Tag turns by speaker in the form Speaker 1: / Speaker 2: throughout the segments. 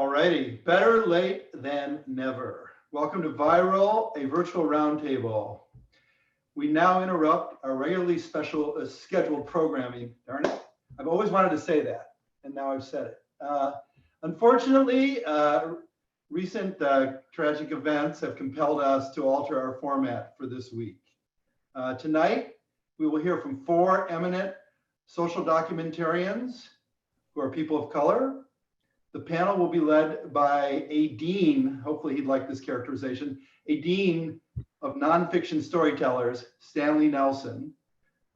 Speaker 1: Alrighty, better late than never. Welcome to Viral, a virtual roundtable. We now interrupt our regularly scheduled programming. Darn it, I've always wanted to say that, and now I've said it. Unfortunately, recent tragic events have compelled us to alter our format for this week. Tonight, we will hear from four eminent social documentarians who are people of color. The panel will be led by a dean, hopefully he'd like this characterization, a dean of nonfiction storytellers, Stanley Nelson,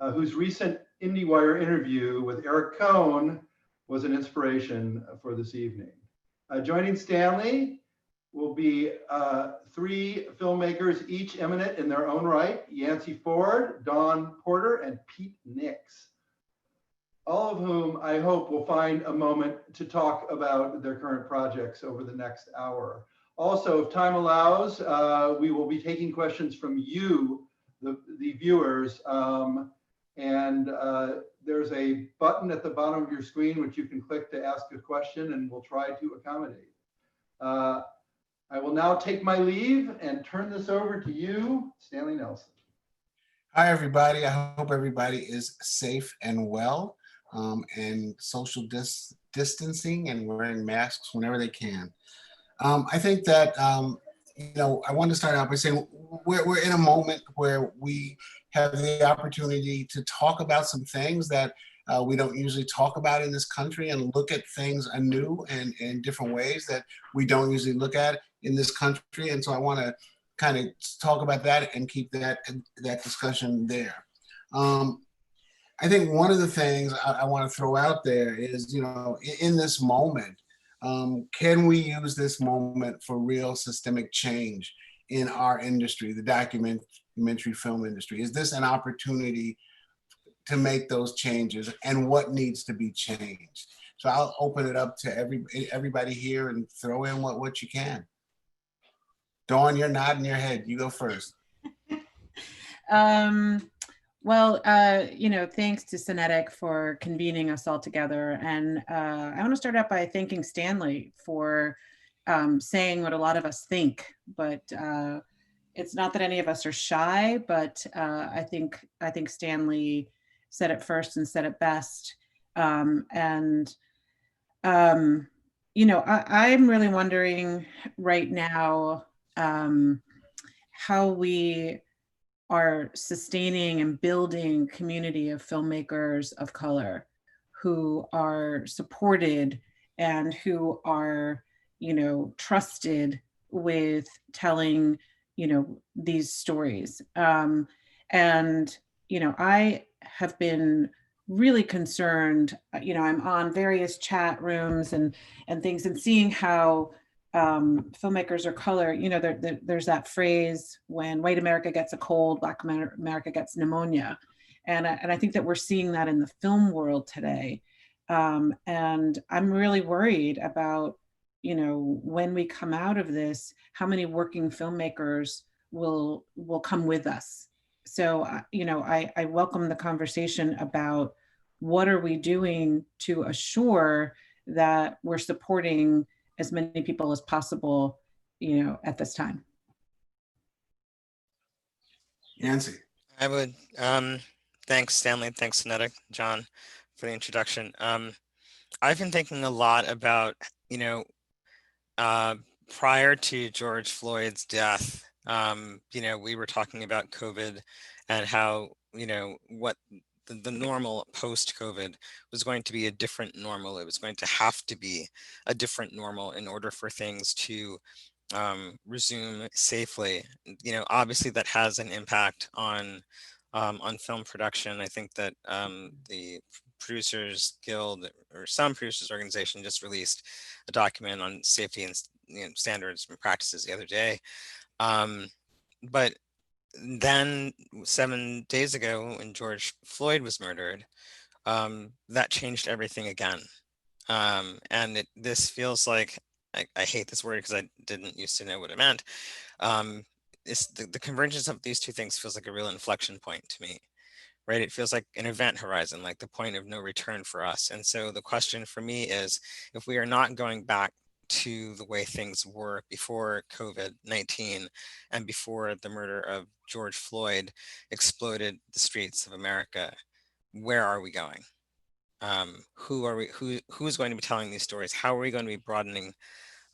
Speaker 1: whose recent IndieWire interview with Eric Cohn was an inspiration for this evening. Joining Stanley will be three filmmakers, each eminent in their own right, Yance Ford, Dawn Porter, and Pete Nix, all of whom I hope will find a moment to talk about their current projects over the next hour. Also, if time allows, we will be taking questions from you, the viewers, and there's a button at the bottom of your screen which you can click to ask a question, and we'll try to accommodate. I will now take my leave and turn this over to you, Stanley Nelson.
Speaker 2: Hi, everybody. I hope everybody is safe and well. And social distancing and wearing masks whenever they can. I think that, I want to start out by saying we're in a moment where we have the opportunity to talk about some things that we don't usually talk about in this country and look at things anew and in different ways that we don't usually look at in this country. And so I want to kind of talk about that and keep that discussion there. I think one of the things I want to throw out there is, in this moment, can we use this moment for real systemic change in our industry, the documentary film industry? Is this an opportunity to make those changes, and what needs to be changed? So I'll open it up to everybody here and throw in what you can. Dawn, you're nodding your head. You go first.
Speaker 3: Well, thanks to Cinetic for convening us all together. And I want to start out by thanking Stanley for saying what a lot of us think, but it's not that any of us are shy, but I think Stanley said it first and said it best. I'm really wondering right now how we are sustaining and building community of filmmakers of color who are supported and who are, trusted with telling, these stories. I have been really concerned, I'm on various chat rooms and things and seeing how filmmakers of color, there's that phrase, when white America gets a cold, Black America gets pneumonia. And I think that we're seeing that in the film world today. And I'm really worried about, when we come out of this, how many working filmmakers will come with us. So, I welcome the conversation about what are we doing to assure that we're supporting as many people as possible, at this time.
Speaker 2: Yancy.
Speaker 4: I would, thanks Stanley, thanks Cinetic, John, for the introduction. I've been thinking a lot about, prior to George Floyd's death, we were talking about COVID and how, what the normal post-COVID was going to be a different normal. It was going to have to be a different normal in order for things to resume safely. Obviously that has an impact on film production. I think that the Producers Guild or some producers organization just released a document on safety and standards and practices the other day. But then 7 days ago when George Floyd was murdered, that changed everything again. And this feels like, I hate this word because I didn't used to know what it meant. It's the convergence of these two things feels like a real inflection point to me, right? It feels like an event horizon, like the point of no return for us. And so the question for me is, if we are not going back to the way things were before COVID-19 and before the murder of George Floyd exploded the streets of America, where are we going? Who are we? Who's going to be telling these stories? How are we going to be broadening?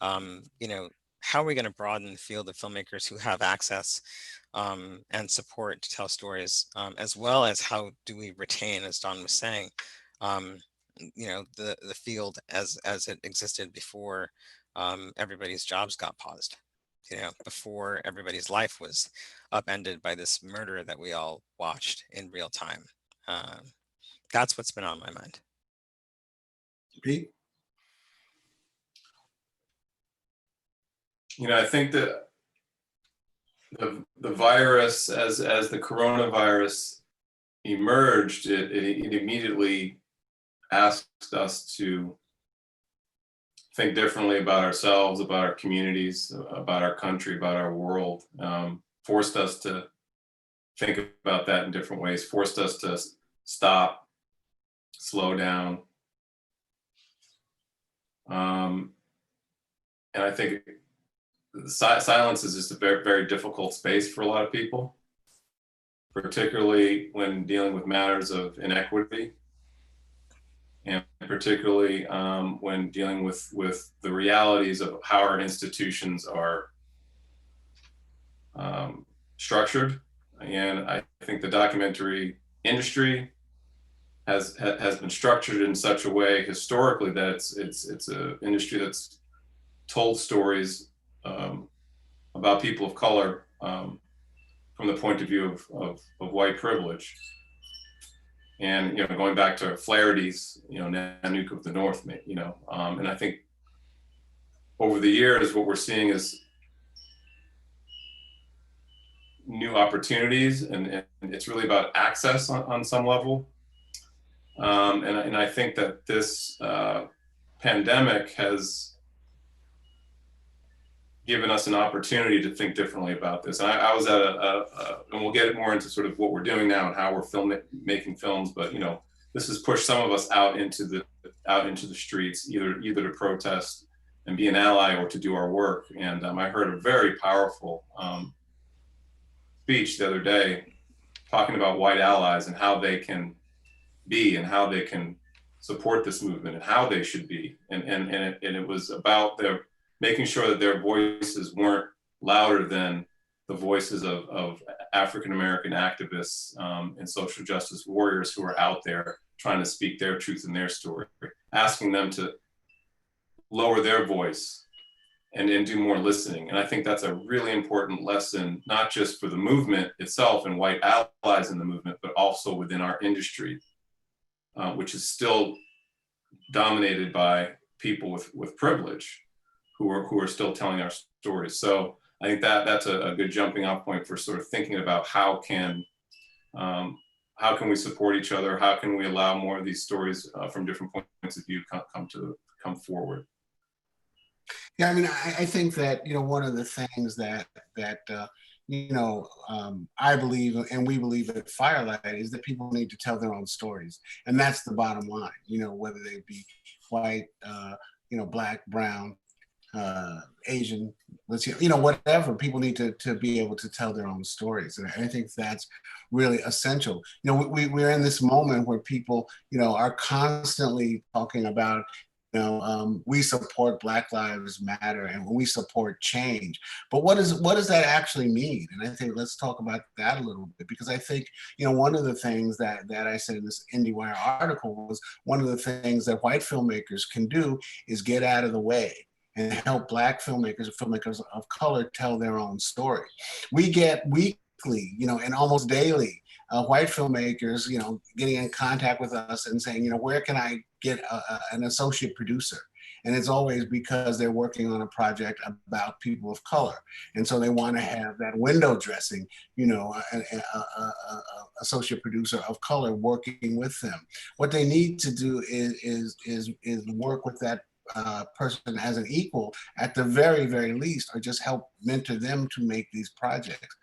Speaker 4: You know, how are we going to broaden the field of filmmakers who have access and support to tell stories, as well as how do we retain, as Don was saying, you know, the field as it existed before everybody's jobs got paused, you know, before everybody's life was upended by this murder that we all watched in real time. That's what's been on my mind.
Speaker 2: Pete?
Speaker 5: You know, I think that the virus, as the coronavirus emerged, it immediately asked us to think differently about ourselves, about our communities, about our country, about our world. Forced us to think about that in different ways. Forced us to stop, slow down. And I think silence is just a very, very difficult space for a lot of people, particularly when dealing with matters of inequity, and particularly when dealing with the realities of how our institutions are structured. And I think the documentary industry has been structured in such a way historically that it's an industry that's told stories about people of color from the point of view of white privilege. And, you know, going back to Flaherty's, you know, Nanook of the North, you know, and I think over the years, what we're seeing is new opportunities, and it's really about access on some level. And I think that this pandemic has given us an opportunity to think differently about this. And I was at and we'll get more into sort of what we're doing now and how we're making films, but you know, this has pushed some of us out into the streets, either to protest and be an ally or to do our work. And I heard a very powerful speech the other day talking about white allies and how they can be and how they can support this movement and how they should be. And it was about their making sure that their voices weren't louder than the voices of African-American activists and social justice warriors who are out there trying to speak their truth and their story, asking them to lower their voice and do more listening. And I think that's a really important lesson, not just for the movement itself and white allies in the movement, but also within our industry, which is still dominated by people with privilege who are still telling our stories. So I think that's a good jumping off point for sort of thinking about how can we support each other? How can we allow more of these stories from different points of view come forward?
Speaker 2: Yeah, I mean, I think that, you know, one of the things that you know, I believe and we believe at Firelight is that people need to tell their own stories. And that's the bottom line, you know, whether they be white, you know, black, brown, Asian, you know, whatever, people need to be able to tell their own stories. And I think that's really essential. You know, we're in this moment where people, you know, are constantly talking about, you know, we support Black Lives Matter and we support change. But what does that actually mean? And I think let's talk about that a little bit, because I think, you know, one of the things that I said in this IndieWire article was one of the things that white filmmakers can do is get out of the way and help Black filmmakers of color tell their own story. We get weekly, you know, and almost daily, white filmmakers, you know, getting in contact with us and saying, you know, where can I get an associate producer? And it's always because they're working on a project about people of color. And so they want to have that window dressing, you know, associate producer of color working with them. What they need to do is work with that person as an equal at the very, very least, or just help mentor them to make these projects.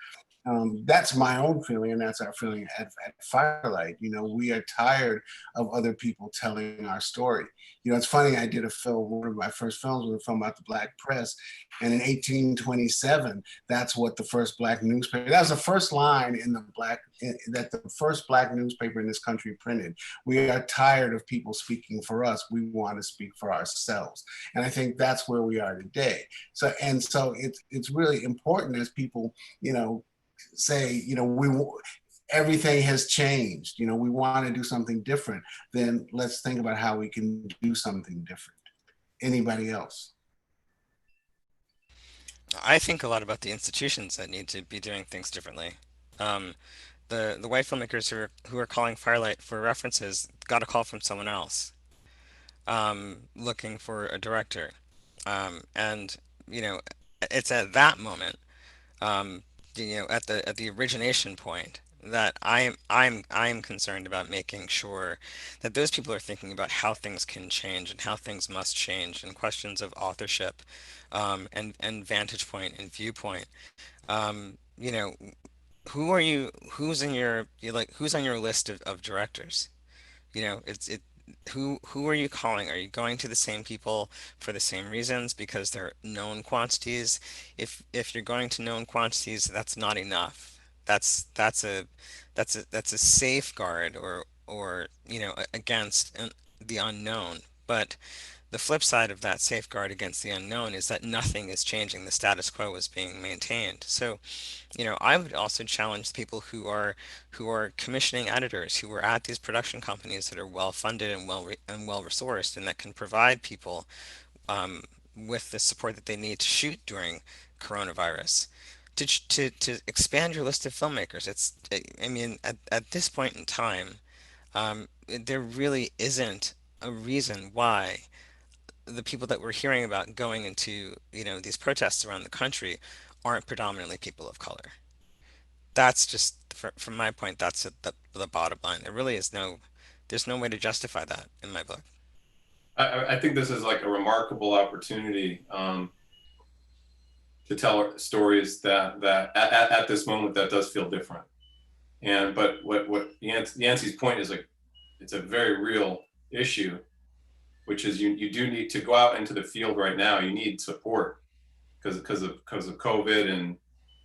Speaker 2: That's my own feeling, and that's our feeling at Firelight. You know, we are tired of other people telling our story. You know, it's funny, I did a film, one of my first films was a film about the Black press, and in 1827, that's what the first Black newspaper, that was the first line in that the first Black newspaper in this country printed. We are tired of people speaking for us. We want to speak for ourselves. And I think that's where we are today. So it's really important as people, you know, say, you know, everything has changed, you know, we want to do something different, then let's think about how we can do something different. Anybody else?
Speaker 4: I think a lot about the institutions that need to be doing things differently. Um, the white filmmakers who are calling Firelight for references got a call from someone else, looking for a director, and you know, it's at that moment, um, you know, at the origination point, that I'm concerned about making sure that those people are thinking about how things can change and how things must change, and questions of authorship, and vantage point and viewpoint. You know, who's in your, who's on your list of directors? You know, who are you calling? Are you going to the same people for the same reasons because they're known quantities? If you're going to known quantities, that's not enough. That's a safeguard, or you know, against the unknown. But the flip side of that safeguard against the unknown is that nothing is changing. The status quo is being maintained. So, you know, I would also challenge people who are commissioning editors, who are at these production companies that are well funded and well resourced, and that can provide people, um, with the support that they need to shoot during coronavirus. To expand your list of filmmakers. I mean, at this point in time, there really isn't a reason why the people that we're hearing about going into, you know, these protests around the country aren't predominantly people of color. That's just, from my point, that's the bottom line. There's no way to justify that in my book.
Speaker 5: I think this is like a remarkable opportunity, to tell stories that at this moment that does feel different. But what Yance's point is, like, it's a very real issue, which is you do need to go out into the field right now. You need support because of COVID, and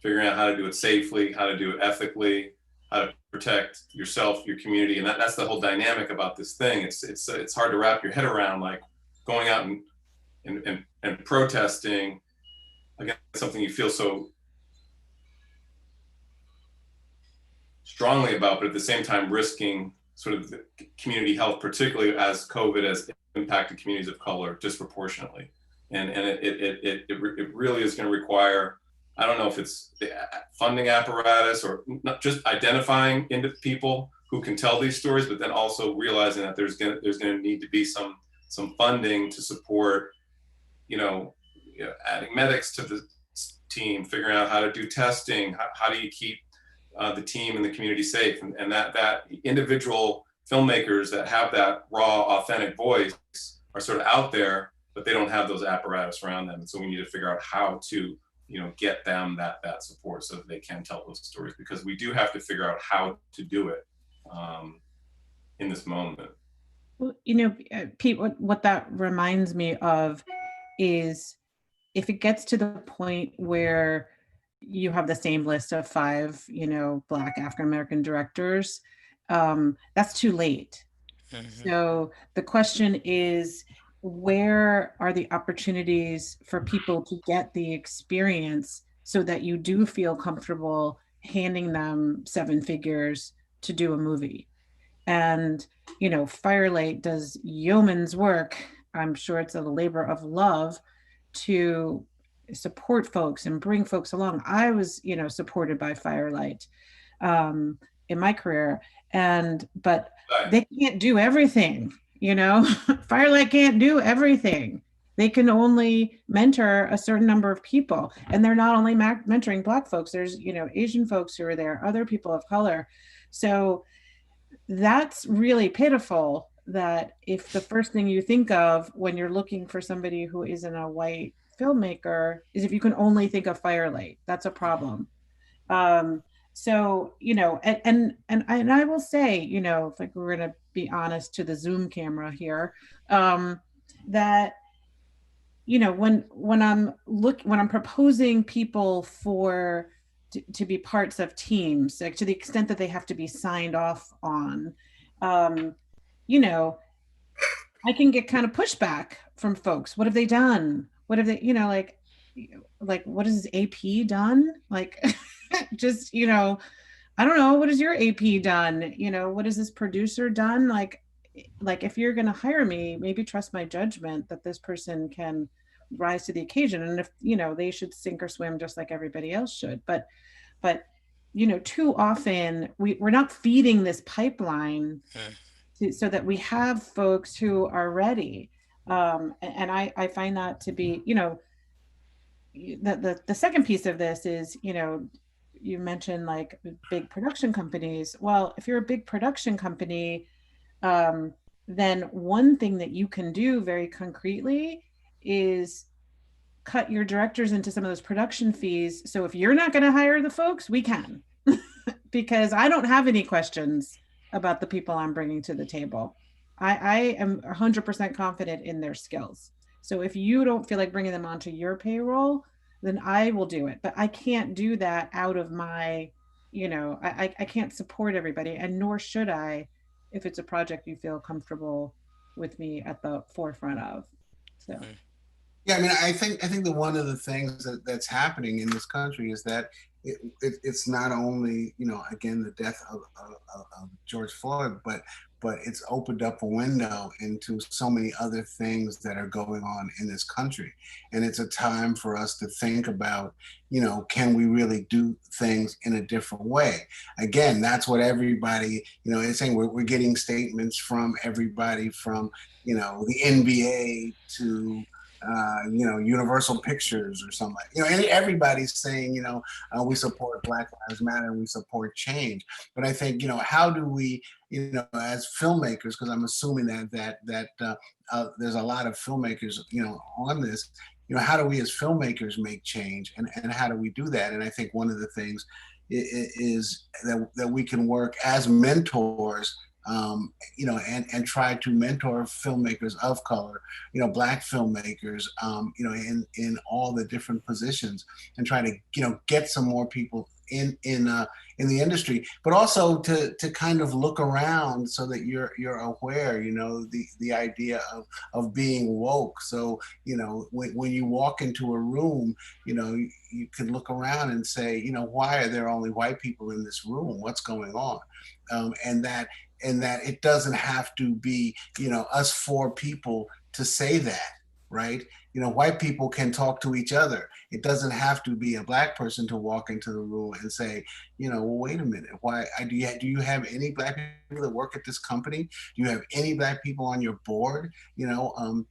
Speaker 5: figuring out how to do it safely, how to do it ethically, how to protect yourself, your community, and that's the whole dynamic about this thing. It's hard to wrap your head around, like, going out and protesting against something you feel so strongly about, but at the same time risking sort of the community health, particularly as COVID has impacted communities of color disproportionately. And it really is going to require, I don't know if it's the funding apparatus or not, just identifying into people who can tell these stories, but then also realizing that there's going to need to be some funding to support, adding medics to the team, figuring out how to do testing, how do you keep the team and the community safe, and that individual filmmakers that have that raw, authentic voice are sort of out there, but they don't have those apparatus around them. And so we need to figure out how to, get them that support so that they can tell those stories, because we do have to figure out how to do it in this moment.
Speaker 3: Well, Pete, what that reminds me of is, if it gets to the point where you have the same list of 5, Black African-American directors, that's too late.
Speaker 4: Mhm.
Speaker 3: So the question is, where are the opportunities for people to get the experience so that you do feel comfortable handing them 7 figures to do a movie? And, Firelight does yeoman's work. I'm sure it's a labor of love to support folks and bring folks along. I was, supported by Firelight in my career, but they can't do everything. Firelight can't do everything. They can only mentor a certain number of people, and they're not only mentoring Black folks. There's Asian folks who are there, other people of color. So that's really pitiful, that if the first thing you think of when you're looking for somebody who isn't a white filmmaker is if you can only think of Firelight, that's a problem. So, you know, and I will say, you know, if like we're gonna be honest to the Zoom camera here, that, you know, when I'm proposing people for to be parts of teams, like to the extent that they have to be signed off on, um, you know, I can get kind of pushback from folks. What have they done? What have they, you know, like what has AP done? Like, just, you know, I don't know, what has your AP done? You know, what has this producer done? Like if you're going to hire me, maybe trust my judgment that this person can rise to the occasion. And if, you know, they should sink or swim just like everybody else should. But, you know, too often we're not feeding this pipeline so that we have folks who are ready. And I find that to be, you know, the second piece of this is, you know, you mentioned like big production companies. Well, if you're a big production company, then one thing that you can do very concretely is cut your directors into some of those production fees. So if you're not going to hire the folks, we can, because I don't have any questions about the people I'm bringing to the table. I am 100% confident in their skills. So if you don't feel like bringing them onto your payroll, then I will do it. But I can't do that out of my, you know, I can't support everybody, and nor should I if it's a project you feel comfortable with me at the forefront of. So.
Speaker 2: Yeah, I mean, I think that one of the things that's happening in this country is that it's not only, you know, again, the death of George Floyd, but it's opened up a window into so many other things that are going on in this country, and it's a time for us to think about, you know, can we really do things in a different way? Again, that's what everybody, you know, is saying. We're getting statements from everybody from, you know, the NBA to you know, Universal Pictures or something. You know, and everybody's saying, you know, we support Black Lives Matter and we support change. But I think, you know, how do we, you know, as filmmakers, because I'm assuming that there's a lot of filmmakers, you know, on this. You know, how do we as filmmakers make change, and how do we do that? And I think one of the things is that we can work as mentors, you know, and try to mentor filmmakers of color, you know, Black filmmakers, you know, in all the different positions, and try to, you know, get some more people in the industry, but also to kind of look around so that you're aware, you know, the idea of being woke. So, you know, when you walk into a room, you know, you can look around and say, you know, why are there only white people in this room? What's going on? And that it doesn't have to be, you know, us four people to say that, right? You know, white people can talk to each other. It doesn't have to be a Black person to walk into the room and say, you know, well, wait a minute, why do you have any Black people that work at this company? Do you have any Black people on your board? You know,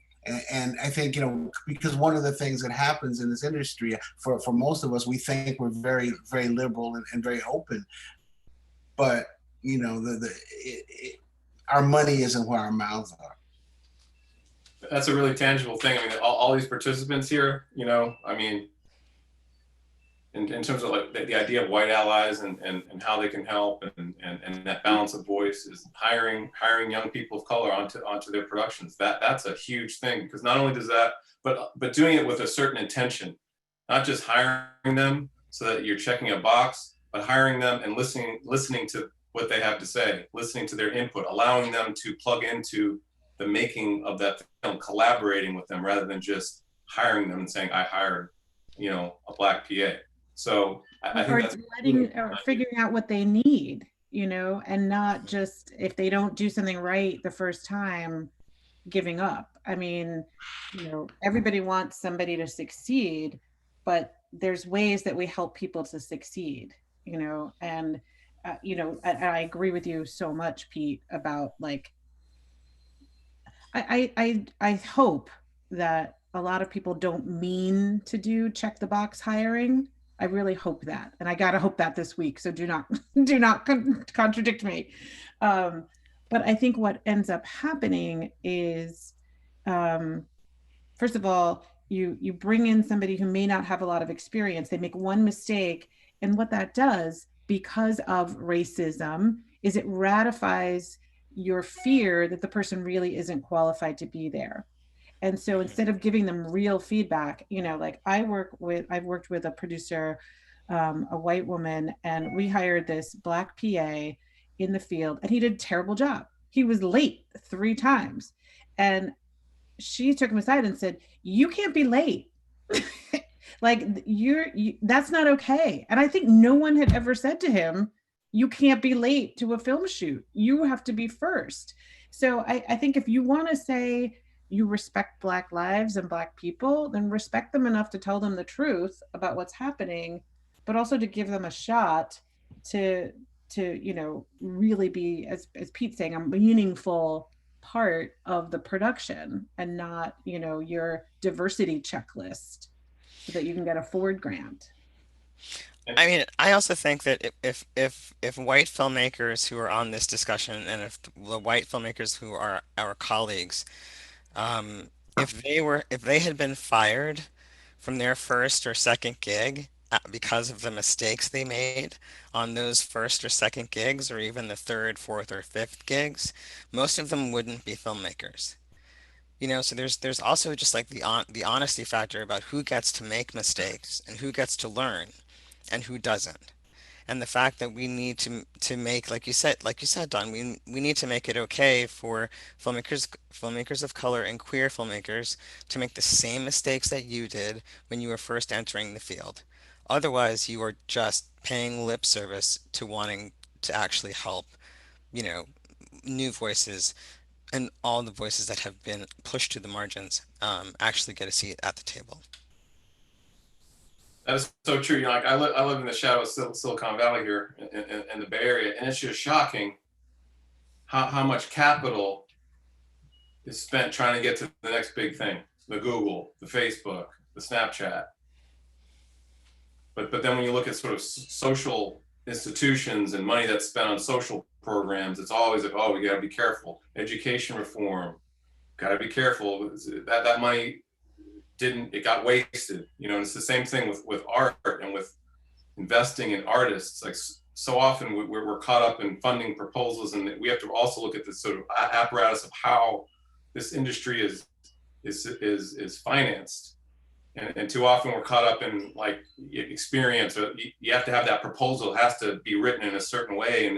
Speaker 2: and I think, you know, because one of the things that happens in this industry, for most of us, we think we're very, very liberal and very open, but you know, our money isn't where our mouths are.
Speaker 5: That's a really tangible thing. I mean, all these participants here, you know, I mean, in terms of like the idea of white allies and how they can help, and that balance of voice is hiring young people of color onto their productions. That's a huge thing, because not only does that, but doing it with a certain intention, not just hiring them so that you're checking a box, but hiring them and listening to what they have to say, listening to their input, allowing them to plug into the making of that film, collaborating with them rather than just hiring them and saying, I hired, you know, a Black PA. So I think that's
Speaker 3: or figuring out what they need, you know, and not just, if they don't do something right the first time, giving up. I mean, you know, everybody wants somebody to succeed, but there's ways that we help people to succeed, you know, and you know, I agree with you so much, Pete, about like, I hope that a lot of people don't mean to do check the box hiring. I really hope that, and I gotta hope that this week. So do not contradict me. But I think what ends up happening is, first of all, you bring in somebody who may not have a lot of experience. They make one mistake, and what that does because of racism is it ratifies your fear that the person really isn't qualified to be there. And so instead of giving them real feedback, like I've worked with a producer, a white woman, and we hired this Black PA in the field, and he did a terrible job. He was late 3 times. And she took him aside and said, "You can't be late." Like that's not okay. And I think no one had ever said to him, "You can't be late to a film shoot. You have to be first." So I think if you want to say you respect Black lives and Black people, then respect them enough to tell them the truth about what's happening, but also to give them a shot to really be, as Pete's saying, a meaningful part of the production, and not your diversity checklist so that you can get a Ford grant.
Speaker 4: I mean, I also think that if white filmmakers who are on this discussion, and if the white filmmakers who are our colleagues, if they had been fired from their first or second gig because of the mistakes they made on those first or second gigs, or even the third, fourth, or fifth gigs, most of them wouldn't be filmmakers. So there's also just like the honesty factor about who gets to make mistakes and who gets to learn and who doesn't. And the fact that we need to make, like you said, Don, we need to make it okay for filmmakers of color and queer filmmakers to make the same mistakes that you did when you were first entering the field. Otherwise, you are just paying lip service to wanting to actually help, you know, new voices and all the voices that have been pushed to the margins actually get a seat at the table.
Speaker 5: That is so true. Like I live in the shadow of Silicon Valley here in the Bay Area, and it's just shocking how much capital is spent trying to get to the next big thing, the Google, the Facebook, the Snapchat. But then when you look at sort of social institutions and money that's spent on social programs, it's always like, oh, we got to be careful. Education reform, got to be careful. That money it got wasted, and it's the same thing with art and with investing in artists. Like so often we're caught up in funding proposals, and we have to also look at this sort of apparatus of how this industry is financed. And too often we're caught up in like experience, or you have to have that proposal, it has to be written in a certain way, and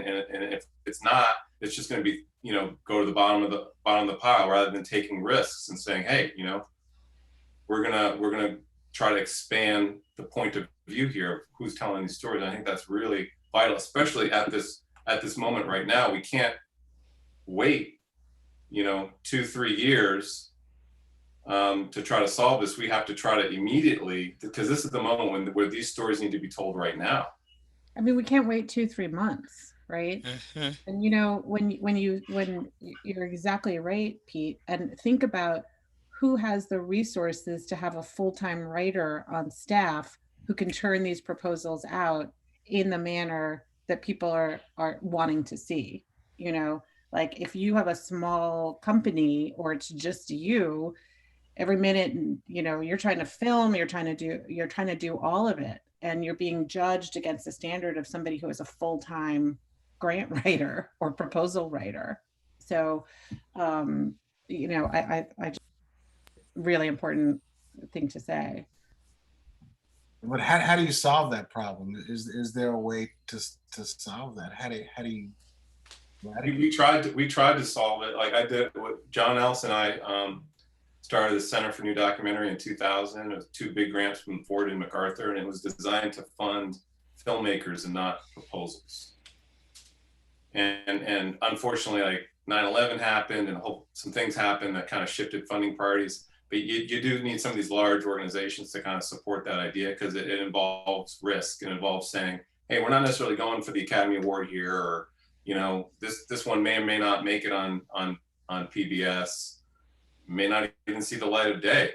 Speaker 5: if it's not, it's just going to be go to the bottom of the pile, rather than taking risks and saying, hey, we're gonna try to expand the point of view here of who's telling these stories. And I think that's really vital, especially at this moment right now. We can't wait 2-3 years to try to solve this. We have to try to immediately, because this is the moment where these stories need to be told right now.
Speaker 3: I mean, we can't wait 2-3 months, right?
Speaker 4: Mm-hmm.
Speaker 3: And when you're exactly right, Pete, and think about who has the resources to have a full-time writer on staff who can turn these proposals out in the manner that people are wanting to see. Like if you have a small company, or it's just you, every minute, you're trying to film, you're trying to do all of it, and you're being judged against the standard of somebody who is a full-time grant writer or proposal writer. So I just, really important thing to say.
Speaker 2: But how do you solve that problem? Is there a way to solve that? How do you
Speaker 5: we tried to solve it. Like I did with John Nelson. I started the Center for New Documentary in 2000. It was 2 big grants from Ford and MacArthur, and it was designed to fund filmmakers and not proposals. And unfortunately, like 9/11 happened, and some things happened that kind of shifted funding priorities. But you do need some of these large organizations to kind of support that idea, because it involves risk, and it involves saying, hey, we're not necessarily going for the Academy Award here, or this one may or may not make it on PBS, may not even see the light of day,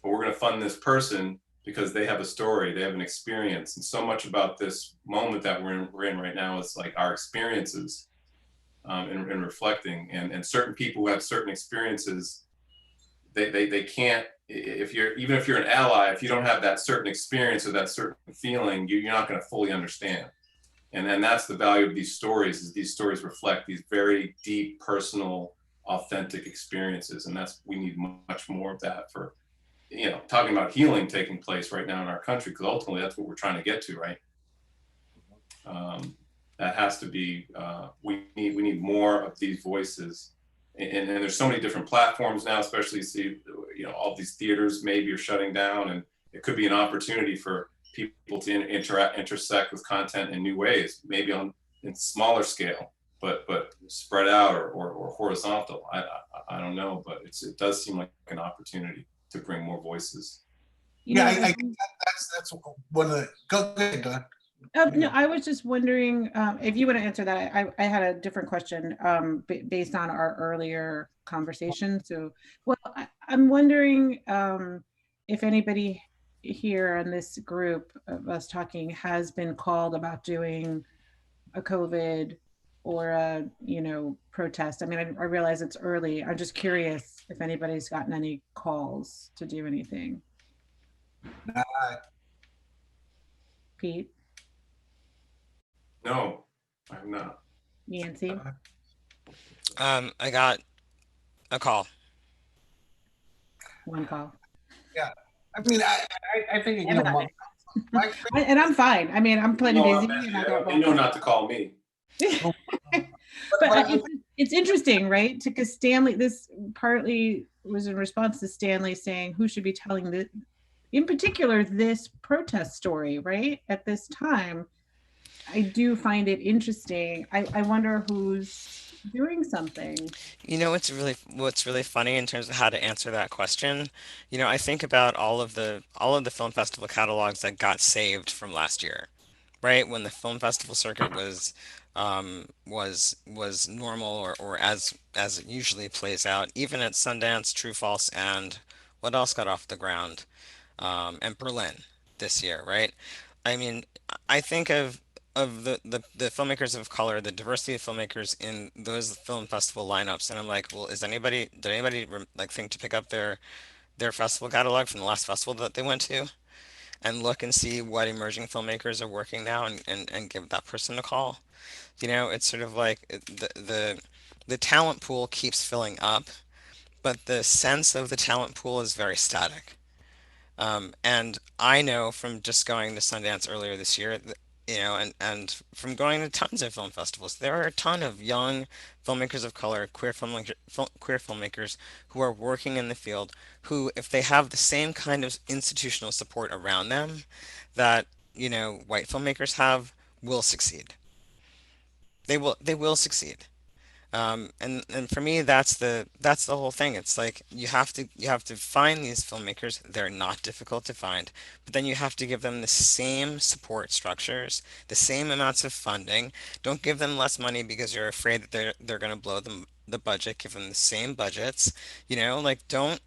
Speaker 5: but we're going to fund this person because they have a story, they have an experience. And so much about this moment that we're in right now is like our experiences, and reflecting, and certain people who have certain experiences, they can't, even if you're an ally, if you don't have that certain experience or that certain feeling, you're not going to fully understand. And then that's the value of these stories, is these stories reflect these very deep, personal, authentic experiences. And we need much more of that for, talking about healing taking place right now in our country, because ultimately that's what we're trying to get to, right? That has to be, we need more of these voices. And there's so many different platforms now, especially all these theaters maybe are shutting down, and it could be an opportunity for people to intersect with content in new ways, maybe in smaller scale, but spread out or horizontal. I don't know, but it does seem like an opportunity to bring more voices.
Speaker 2: I think that's one of the, go ahead, Don.
Speaker 3: No, I was just wondering if you want to answer that. I had a different question based on our earlier conversation. So, well, I'm wondering if anybody here in this group of us talking has been called about doing a COVID or a, protest. I mean, I realize it's early. I'm just curious if anybody's gotten any calls to do anything. Pete?
Speaker 5: No, I'm not.
Speaker 3: Yancy?
Speaker 4: I got a call.
Speaker 3: One call.
Speaker 2: Yeah, I mean, I think
Speaker 3: And I'm fine. I mean, I'm plenty busy. And I got
Speaker 5: you know not to call me.
Speaker 3: But it's interesting, right? Because Stanley, this partly was in response to Stanley saying who should be telling the, in particular, this protest story, right? At this time, I do find it interesting. I wonder who's doing something.
Speaker 4: What's really funny in terms of how to answer that question. I think about all of the film festival catalogs that got saved from last year, right? When the film festival circuit was normal, or as it usually plays out, even at Sundance, True False, and what else got off the ground? And Berlin this year, right? I mean, I think of the filmmakers of color, the diversity of filmmakers in those film festival lineups, and I'm like, well, did anybody like think to pick up their festival catalog from the last festival that they went to and look and see what emerging filmmakers are working now, and give that person a call? It's sort of like the talent pool keeps filling up, but the sense of the talent pool is very static. And I know from just going to Sundance earlier this year, and from going to tons of film festivals, there are a ton of young filmmakers of color, queer filmmakers who are working in the field, who, if they have the same kind of institutional support around them that, white filmmakers have, will succeed. They will succeed. And for me, that's the whole thing. It's like you have to find these filmmakers. They're not difficult to find, but then you have to give them the same support structures, the same amounts of funding. Don't give them less money because you're afraid that they're going to blow them the budget. Give them the same budgets. Like don't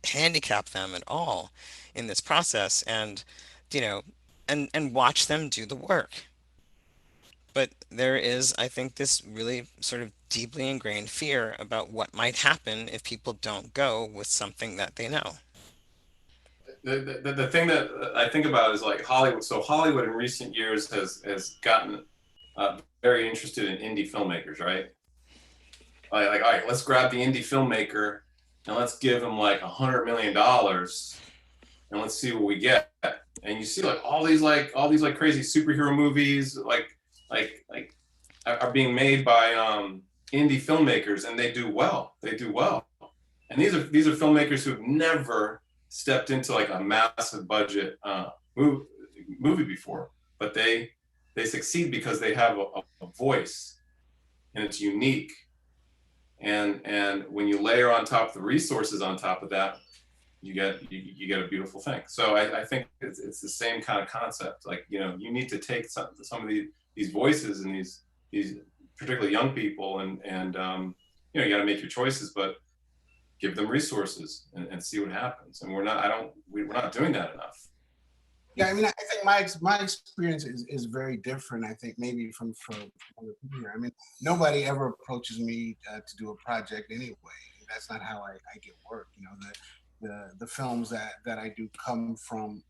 Speaker 4: handicap them at all in this process, and you know and watch them do the work. But there is, I think, this really sort of deeply ingrained fear about what might happen if people don't go with something that they know.
Speaker 5: The thing that I think about is like Hollywood. So Hollywood in recent years has gotten very interested in indie filmmakers, right? Like, all right, let's grab the indie filmmaker and let's give him like $100 million and let's see what we get. And you see like all these crazy superhero movies like are being made by indie filmmakers, and they do well. And these are filmmakers who've never stepped into like a massive budget movie before, but they succeed because they have a voice, and it's unique. And when you layer on top the resources on top of that, you get a beautiful thing. So I think it's the same kind of concept. Like, you need to take some of these voices and these particularly young people, and you got to make your choices, but give them resources and see what happens. And we're not doing that enough.
Speaker 2: Yeah, I mean, I think my experience is very different. I think maybe from other people here. I mean, nobody ever approaches me to do a project anyway. That's not how I get work. The films that I do come from,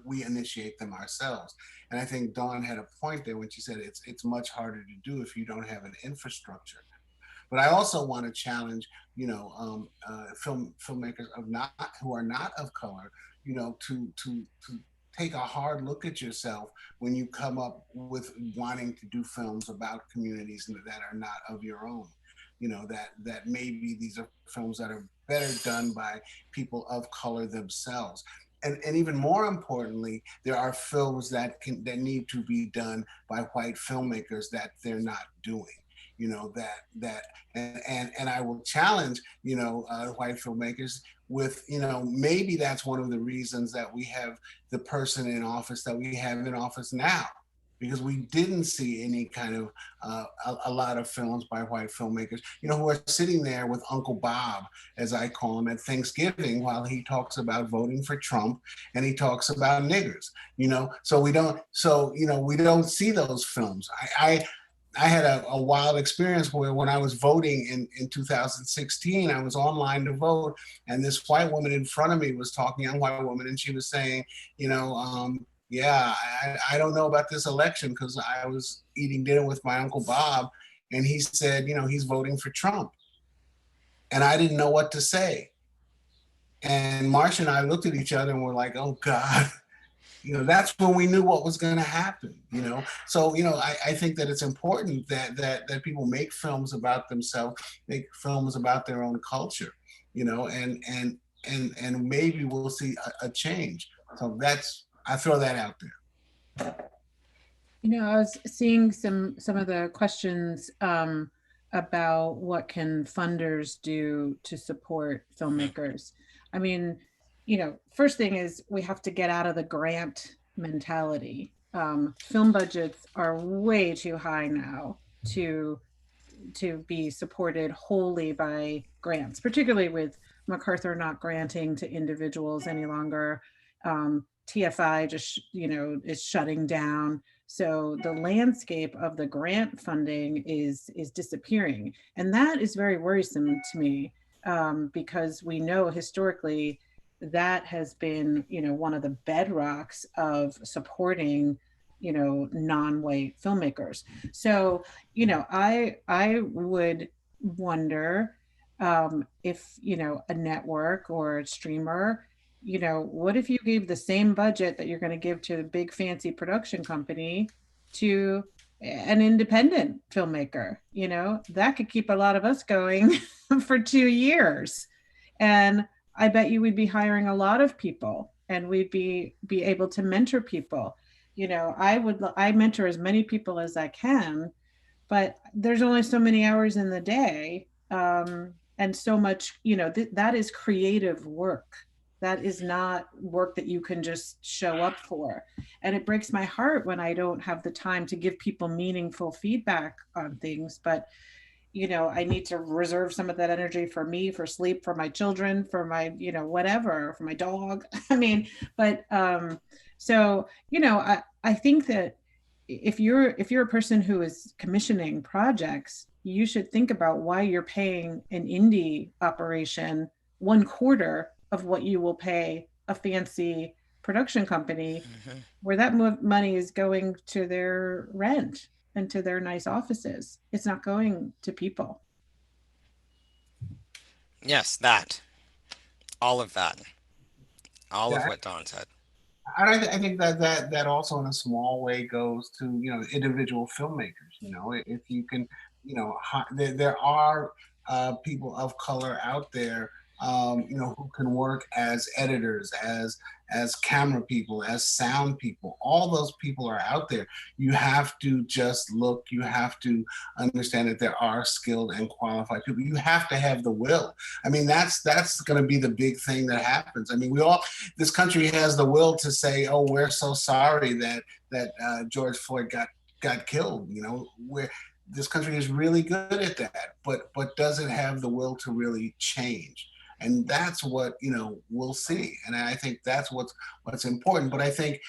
Speaker 2: we initiate them ourselves. And I think Dawn had a point there when she said it's much harder to do if you don't have an infrastructure. But I also want to challenge, filmmakers who are not of color, to take a hard look at yourself when you come up with wanting to do films about communities that are not of your own. That maybe these are films that are better done by people of color themselves. And even more importantly, there are films that need to be done by white filmmakers that they're not doing. And I will challenge white filmmakers with maybe that's one of the reasons that we have the person in office that we have in office now, because we didn't see any kind of a lot of films by white filmmakers who are sitting there with Uncle Bob, as I call him, at Thanksgiving while he talks about voting for Trump and he talks about niggers. So we don't see those films. I had a wild experience where when I was voting in 2016, I was online to vote, and this white woman in front of me was talking, young white woman, and she was saying, yeah, I don't know about this election because I was eating dinner with my Uncle Bob, and he said, he's voting for Trump. And I didn't know what to say. And Marcia and I looked at each other and were like, oh God. That's when we knew what was going to happen, So, I think that it's important that people make films about themselves, make films about their own culture, and maybe we'll see a change. So I throw that out there.
Speaker 3: I was seeing some of the questions about what can funders do to support filmmakers. I mean, first thing is we have to get out of the grant mentality. Film budgets are way too high now to be supported wholly by grants, particularly with MacArthur not granting to individuals any longer. TFI just, is shutting down. So the landscape of the grant funding is disappearing. And that is very worrisome to me, because we know historically that has been, one of the bedrocks of supporting, non-white filmmakers. So, I would wonder if, a network or a streamer, what if you gave the same budget that you're going to give to a big fancy production company to an independent filmmaker? That could keep a lot of us going for 2 years. And I bet you we'd be hiring a lot of people, and we'd be able to mentor people. I mentor as many people as I can, but there's only so many hours in the day, and so much. That is creative work. That is not work that you can just show up for. And it breaks my heart when I don't have the time to give people meaningful feedback on things. But I need to reserve some of that energy for me, for sleep, for my children, for my, whatever, for my dog. I mean, but so, I think that if you're a person who is commissioning projects, you should think about why you're paying an indie operation 1/4 of what you will pay a fancy production company, where that money is going to their rent and to their nice offices. It's not going to people.
Speaker 4: Yes, all of that, all of what Dawn said.
Speaker 2: I think that also in a small way goes to individual filmmakers. If you can, there are people of color out there, who can work as editors, as camera people, as sound people. All those people are out there. You have to just look. You have to understand that there are skilled and qualified people. You have to have the will. I mean, that's going to be the big thing that happens. I mean, this country has the will to say, oh, we're so sorry that George Floyd got killed. This country is really good at that, but does it have the will to really change? And that's what we'll see. And I think that's what's important. But I think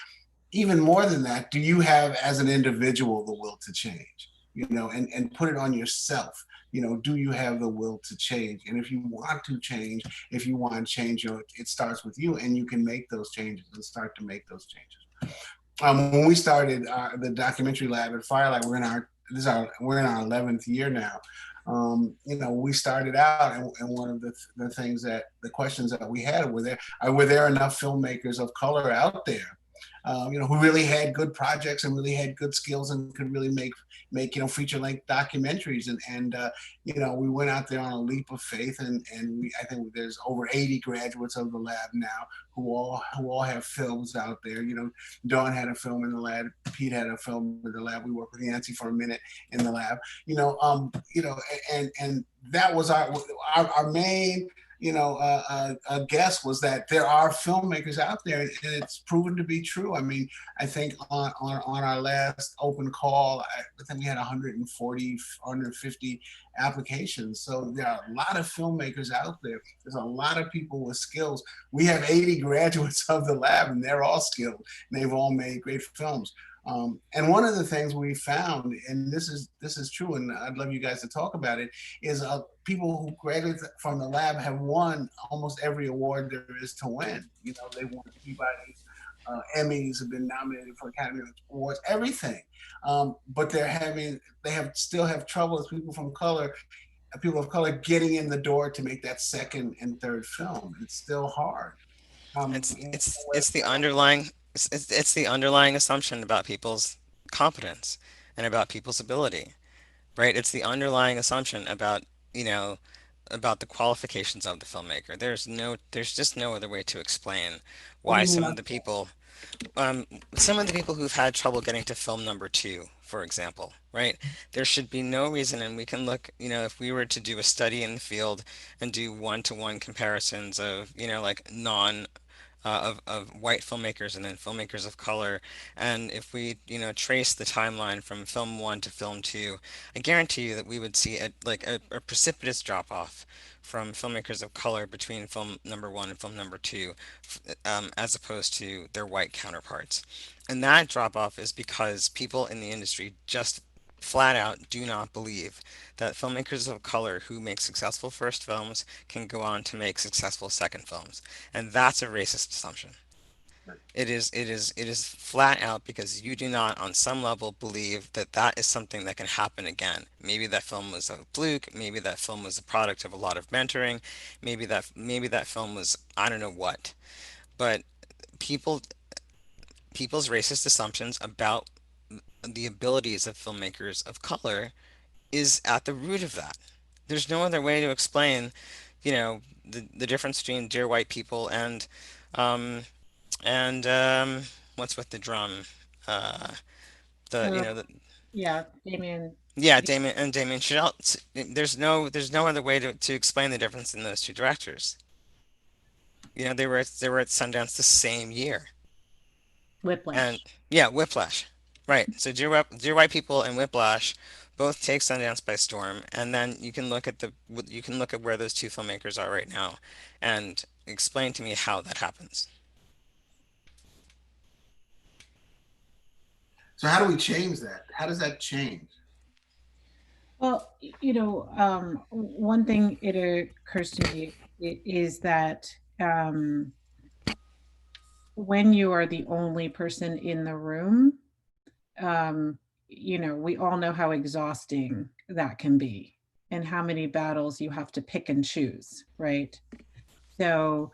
Speaker 2: even more than that, do you have as an individual the will to change? and put it on yourself. Do you have the will to change? And if you want to change, it starts with you, and you can make those changes and start to make those changes. When we started the documentary lab at Firelight, we're in our 11th year now. We started out, and one of the questions that we had were there enough filmmakers of color out there, who really had good projects and really had good skills and could really make feature-length documentaries. And we went out there on a leap of faith, and I think there's over 80 graduates of the lab now who all have films out there. Dawn had a film in the lab, Pete had a film in the lab. We worked with Yance for a minute in the lab. And that was our main a guess was that there are filmmakers out there, and it's proven to be true. I mean, I think on our last open call, I think we had 140, 150 applications. So there are a lot of filmmakers out there. There's a lot of people with skills. We have 80 graduates of the lab, and they're all skilled, and they've all made great films. And one of the things we found, and this is true, and I'd love you guys to talk about it, is people who graduated from the lab have won almost every award there is to win. They won Peabody's, Emmys, have been nominated for Academy Awards, everything. But they still have trouble as people of color getting in the door to make that second and third film. It's still hard.
Speaker 4: It's the underlying. It's the underlying assumption about people's competence and about people's ability, right? It's the underlying assumption about the qualifications of the filmmaker. There's just no other way to explain why some of the people who've had trouble getting to film number 2, for example, right? There should be no reason, and we can look, if we were to do a study in the field and do one-to-one comparisons of, like of white filmmakers and then filmmakers of color, and if we trace the timeline from film 1 to film 2, I guarantee you that we would see a precipitous drop off from filmmakers of color between film number 1 and film number 2, as opposed to their white counterparts. And that drop off is because people in the industry just flat out do not believe that filmmakers of color who make successful first films can go on to make successful second films. And that's a racist assumption. It is flat out because you do not on some level believe that that is something that can happen again. Maybe that film was a fluke, maybe that film was a product of a lot of mentoring, maybe that film was I don't know what. But people's racist assumptions about the abilities of filmmakers of color is at the root of that. There's no other way to explain, the difference between Dear White People um, and what's with the drum, the you know the
Speaker 3: Yeah, Damien.
Speaker 4: yeah Damien Chazelle. There's no other way to explain the difference in those two directors. They were at Sundance the same year.
Speaker 3: Whiplash.
Speaker 4: And yeah, Whiplash. Right. So Dear White People and Whiplash both take Sundance by storm, and then you can look at where those two filmmakers are right now and explain to me how that happens.
Speaker 2: So how do we change that? How does that change?
Speaker 3: Well, one thing it occurs to me is that when you are the only person in the room, we all know how exhausting that can be and how many battles you have to pick and choose, right? So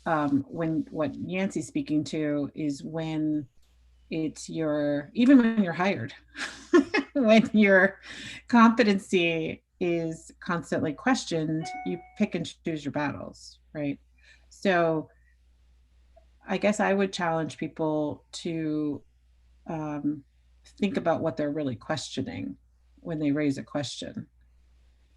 Speaker 3: what Yance's speaking to is when even when you're hired, when your competency is constantly questioned, you pick and choose your battles, right? So I guess I would challenge people to think about what they're really questioning when they raise a question.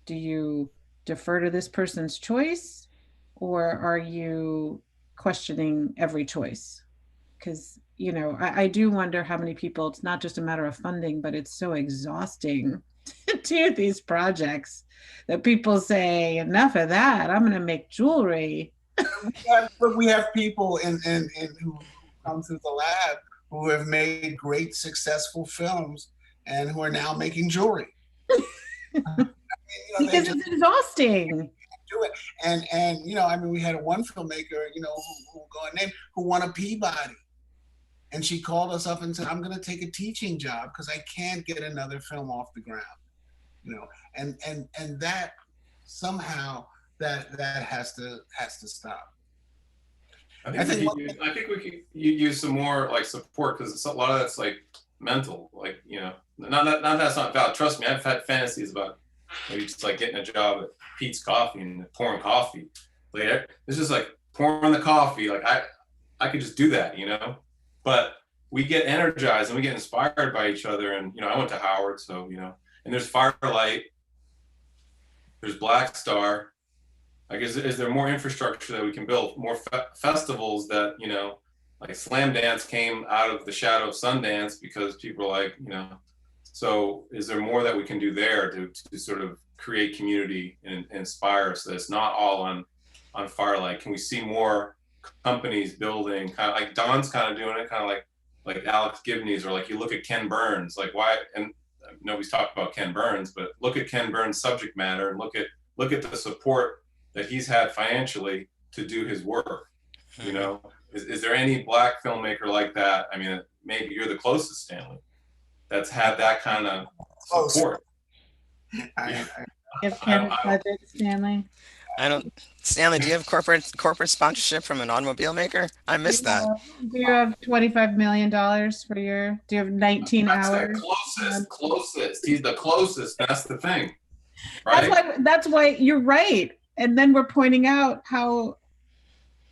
Speaker 3: Do you defer to this person's choice, or are you questioning every choice? Because, I do wonder how many people, it's not just a matter of funding, but it's so exhausting to do these projects that people say, enough of that, I'm going to make jewelry.
Speaker 2: We have people who come through the lab who have made great successful films and who are now making jewelry. They
Speaker 3: Because
Speaker 2: just
Speaker 3: it's exhausting.
Speaker 2: do it. And I mean, we had one filmmaker, who will go unnamed, who won a Peabody. And she called us up and said, I'm going to take a teaching job because I can't get another film off the ground. And that somehow that has to stop.
Speaker 5: I think we could use some more like support, because a lot of that's like mental, like, not that's not valid. Trust me, I've had fantasies about maybe just like getting a job at Pete's Coffee and pouring coffee. Like, it's just like pouring the coffee. Like I could just do that, but we get energized and we get inspired by each other. And, I went to Howard, so, and there's Firelight, there's Black Star. Like, is there more infrastructure that we can build, more festivals that, like Slam Dance came out of the shadow of Sundance because people are like, so is there more that we can do there to sort of create community and inspire, so that it's not all on Firelight? Can we see more companies building, kind of like Don's kind of doing it, kind of like Alex Gibney's, or like you look at Ken Burns, like why, and nobody's talked about Ken Burns, but look at Ken Burns' subject matter and look at the support that he's had financially to do his work. Is there any Black filmmaker like that? I mean, maybe you're the closest, Stanley, that's had that kind of support.
Speaker 3: Give Ken a budget, Stanley.
Speaker 4: Stanley, do you have corporate sponsorship from an automobile maker? I missed that.
Speaker 3: Do you have $25 million for your, do you have 19 hours?
Speaker 5: The closest. He's the closest. That's the thing. Right?
Speaker 3: That's why you're right. And then we're pointing out how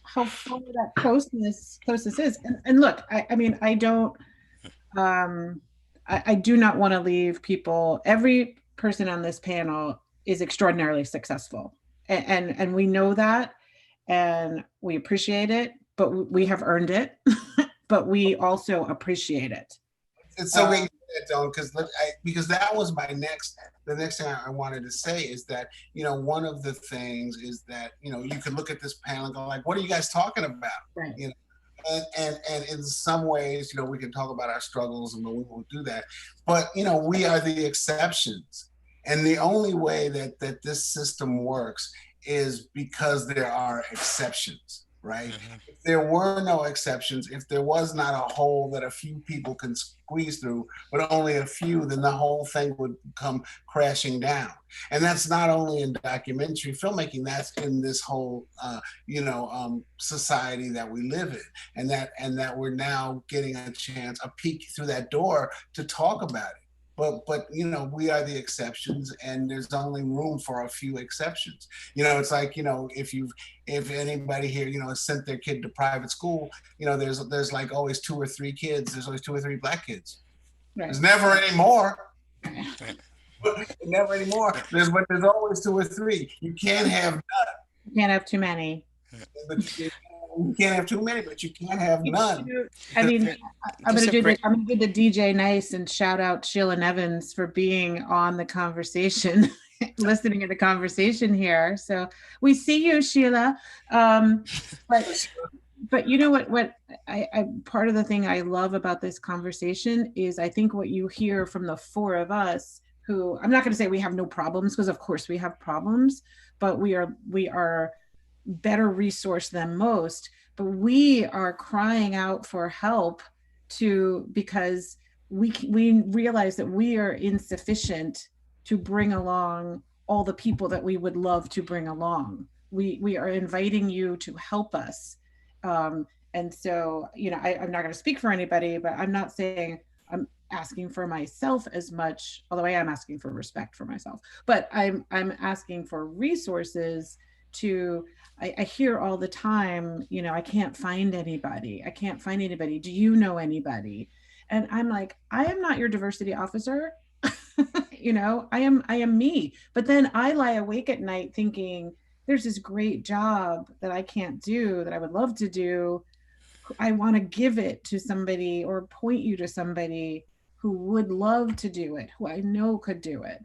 Speaker 3: far that closeness is. And look, I mean, I don't, I do not want to leave people. Every person on this panel is extraordinarily successful. And we know that, and we appreciate it, but we have earned it, but we also appreciate it.
Speaker 2: It's so great, because that was the next thing I wanted to say is that, one of the things is that, you could look at this panel and go like, what are you guys talking about?
Speaker 3: Right.
Speaker 2: And in some ways, we can talk about our struggles, and we won't do that. But, we are the exceptions. And the only way that this system works is because there are exceptions, right? Mm-hmm. If there were no exceptions, if there was not a hole that a few people can squeeze through, but only a few, then the whole thing would come crashing down. And that's not only in documentary filmmaking, that's in this whole, society that we live in, and that we're now getting a peek through that door to talk about it. But we are the exceptions, and there's only room for a few exceptions. It's like, if anybody here, has sent their kid to private school, there's like always 2 or 3 kids. There's always 2 or 3 Black kids. Right. There's never any more. Never anymore. There's always 2 or 3. You can't have none.
Speaker 3: You can't have too many.
Speaker 2: But you can't have too many, but you can't have none.
Speaker 3: I mean, I'm gonna do the DJ nice and shout out Sheila Nevins for being on the conversation, listening to the conversation here. So we see you, Sheila. But you know what I part of the thing I love about this conversation is I think what you hear from the 4 of us, who I'm not going to say we have no problems, because of course we have problems, but we are better resourced than most, but we are crying out for help because we realize that we are insufficient to bring along all the people that we would love to bring along. We are inviting you to help us. And so, I'm not going to speak for anybody, but I'm not saying I'm asking for myself as much, although I am asking for respect for myself, but I'm asking for resources to, I hear all the time, I can't find anybody. Do you know anybody? And I'm like, I am not your diversity officer. I am me. But then I lie awake at night thinking there's this great job that I can't do, that I would love to do. I want to give it to somebody or point you to somebody who would love to do it, who I know could do it.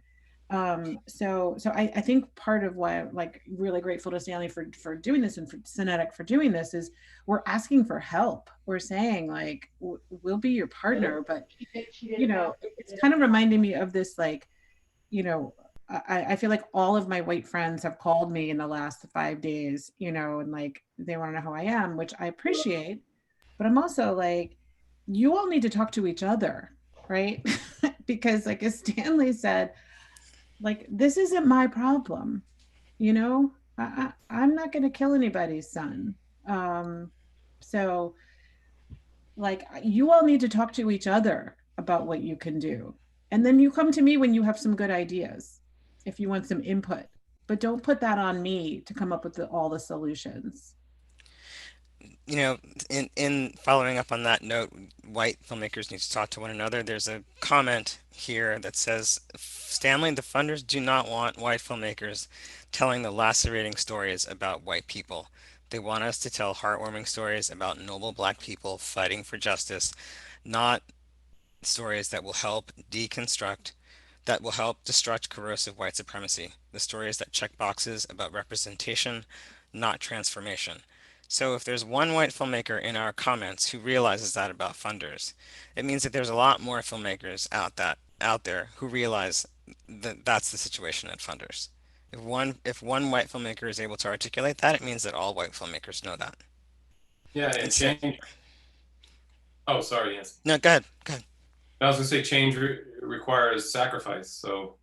Speaker 3: So I think part of why I'm like really grateful to Stanley for doing this and for Cinetic for doing this is we're asking for help. We're saying like we'll be your partner, but it's kind of reminding me of this like, you know, I feel like all of my white friends have called me in the last 5 days, and like they want to know how I am, which I appreciate. But I'm also like, you all need to talk to each other, right? Because like as Stanley said, like this isn't my problem, you know. I'm not going to kill anybody's son. Um, so like you all need to talk to each other about what you can do, and then you come to me when you have some good ideas, if you want some input. But don't put that on me to come up with all the solutions.
Speaker 4: You know, in following up on that note, white filmmakers need to talk to one another. There's a comment here that says, Stanley, the funders do not want white filmmakers telling the lacerating stories about white people. They want us to tell heartwarming stories about noble black people fighting for justice, not stories that will help destruct corrosive white supremacy. The stories that check boxes about representation, not transformation. So if there's one white filmmaker in our comments who realizes that about funders, it means that there's a lot more filmmakers out there who realize that that's the situation at funders. If one white filmmaker is able to articulate that, it means that all white filmmakers know that.
Speaker 5: Yeah, and
Speaker 4: And so,
Speaker 5: change. Oh, sorry, yes.
Speaker 4: no, go ahead. Go ahead.
Speaker 5: I was going to say change requires sacrifice. So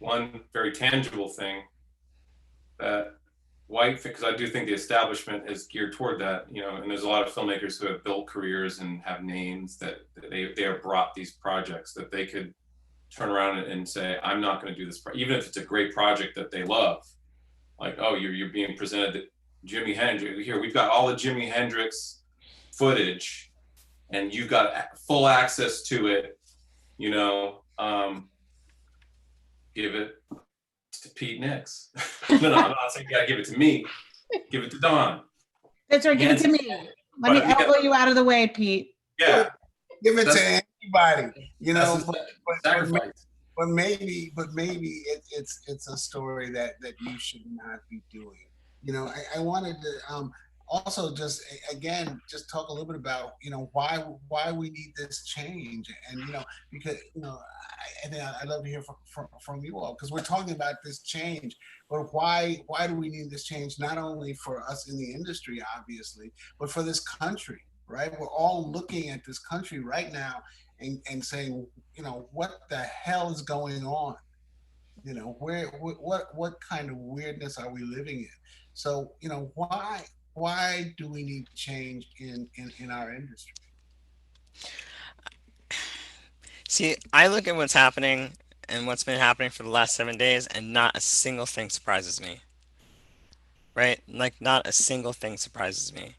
Speaker 5: one very tangible thing that because I do think the establishment is geared toward that, and there's a lot of filmmakers who have built careers and have names that they have brought these projects that they could turn around and say, I'm not going to do this, even if it's a great project that they love. Like, oh, you're being presented that Jimi Hendrix, here, we've got all the Jimi Hendrix footage and you've got full access to it, give it to Pete Nix. No, I'm not saying you gotta give it to me. Give it to Don.
Speaker 3: That's right. Give it to me. Let me elbow you out of the way, Pete.
Speaker 5: Yeah.
Speaker 2: Give it to anybody,
Speaker 5: Sacrifice.
Speaker 2: but maybe it's a story that you should not be doing. I wanted to also just again just talk a little bit about why we need this change, and because I think I'd love to hear from you all, because we're talking about this change, but why do we need this change, not only for us in the industry obviously, but for this country, right? We're all looking at this country right now and saying, what the hell is going on? What kind of weirdness are we living in? So why do we need change in our industry?
Speaker 4: See, I look at what's happening and what's been happening for the last 7 days, and not a single thing surprises me. Right? Like, not a single thing surprises me.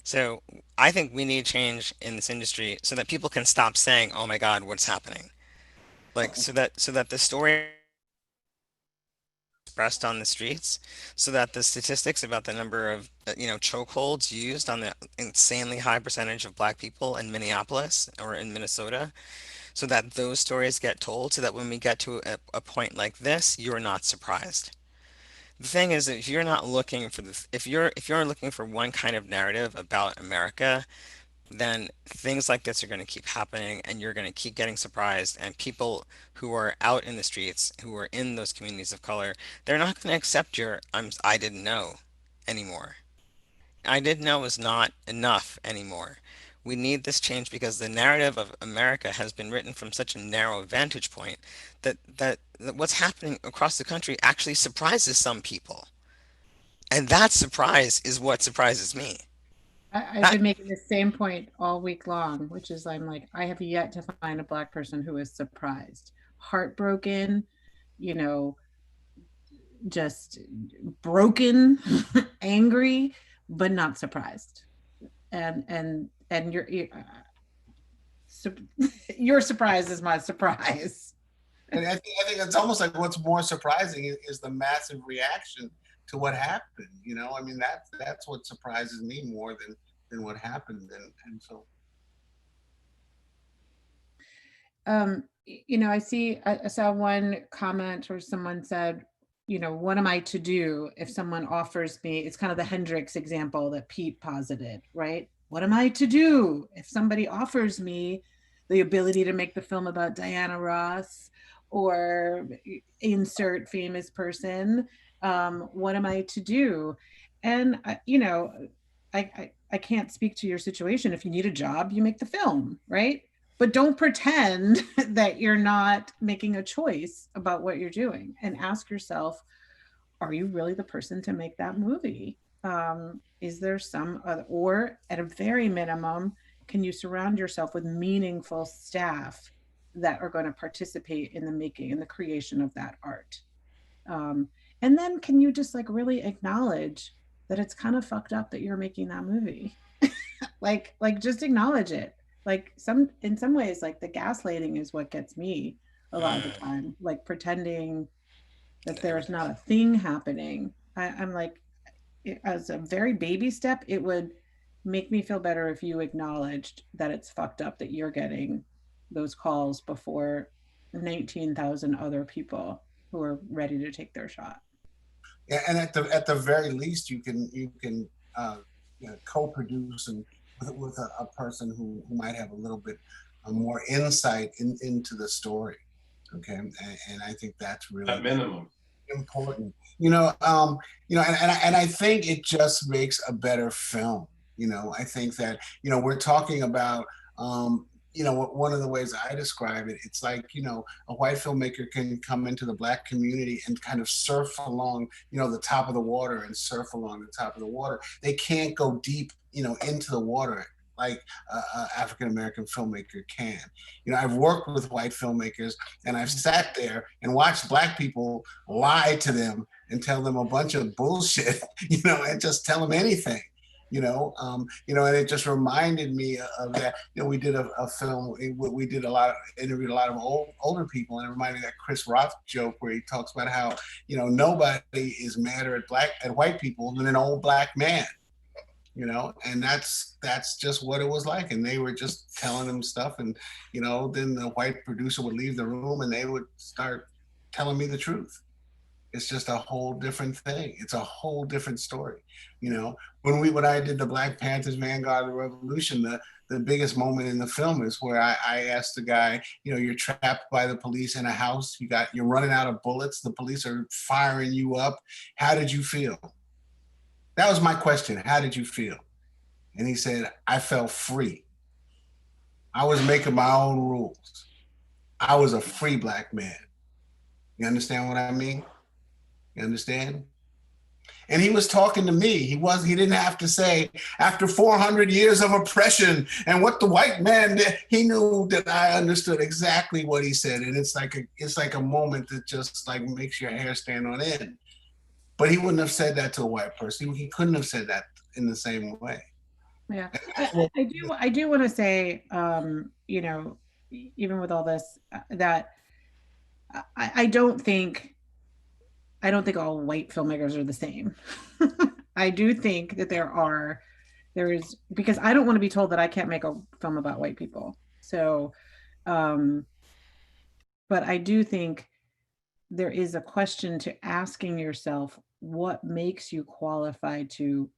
Speaker 4: So I think we need change in this industry so that people can stop saying, "Oh my God, what's happening?" Like, so that the story expressed on the streets, so that the statistics about the number of chokeholds used on the insanely high percentage of Black people in Minneapolis or in Minnesota, so that those stories get told, so that when we get to a point like this, you're not surprised. The thing is, that if you're not looking for if you're looking for one kind of narrative about America, then things like this are going to keep happening, and you're going to keep getting surprised, and people who are out in the streets, who are in those communities of color, they're not going to accept your I didn't know anymore. I didn't know is not enough anymore. We need this change because the narrative of America has been written from such a narrow vantage point that what's happening across the country actually surprises some people. And that surprise is what surprises me.
Speaker 3: I've
Speaker 4: That
Speaker 3: been making the same point all week long, which is I'm like, I have yet to find a Black person who is surprised, heartbroken, you know, just broken, angry, but not surprised. And your surprise is my surprise.
Speaker 2: And I think it's almost like what's more surprising is the massive reaction to what happened. I mean, that's what surprises me more than what happened. And so
Speaker 3: I saw one comment where someone said, what am I to do if someone offers me, it's kind of the Hendrix example that Pete posited, right? What am I to do if somebody offers me the ability to make the film about Diana Ross or insert famous person? What am I to do? And, I can't speak to your situation. If you need a job, you make the film, right? But don't pretend that you're not making a choice about what you're doing, and ask yourself, are you really the person to make that movie? Is there some other, or at a very minimum, can you surround yourself with meaningful staff that are going to participate in the making and the creation of that art? And then can you just like really acknowledge that it's kind of fucked up that you're making that movie? like just acknowledge it. Like in some ways, like the gaslighting is what gets me a lot of the time, like pretending that there's not a thing happening. I'm like, as a very baby step, it would make me feel better if you acknowledged that it's fucked up that you're getting those calls before 19,000 other people who are ready to take their shot.
Speaker 2: Yeah, and at the very least, you can co-produce and with a person who might have a little bit more insight into the story. Okay, and I think that's really
Speaker 5: At minimum.
Speaker 2: important. And I think it just makes a better film. I think that we're talking about one of the ways I describe it, it's like, a white filmmaker can come into the Black community and kind of surf along, the top of the water and surf along the top of the water. They can't go deep, into the water like a African-American filmmaker can. I've worked with white filmmakers and I've sat there and watched Black people lie to them and tell them a bunch of bullshit, and just tell them anything. And it just reminded me of that. We did a film, we did interviewed a lot of older people, and it reminded me of that Chris Rock joke where he talks about how, nobody is madder at white people than an old Black man. And that's just what it was like. And they were just telling them stuff, and then the white producer would leave the room and they would start telling me the truth. It's just a whole different thing. It's a whole different story. When I did the Black Panthers Vanguard of the Revolution, the biggest moment in the film is where I asked the guy, you're trapped by the police in a house, you're running out of bullets, the police are firing you up. How did you feel? That was my question. How did you feel? And he said, I felt free. I was making my own rules. I was a free Black man. You understand what I mean? You understand? And he was talking to me. He didn't have to say, after 400 years of oppression and what the white man did, he knew that I understood exactly what he said. And it's like a moment that just like makes your hair stand on end. But he wouldn't have said that to a white person. He couldn't have said that in the same way.
Speaker 3: Yeah, I do want to say, even with all this, that I don't think all white filmmakers are the same. I do think that there is, because I don't want to be told that I can't make a film about white people. So, but I do think there is a question to asking yourself, what makes you qualified to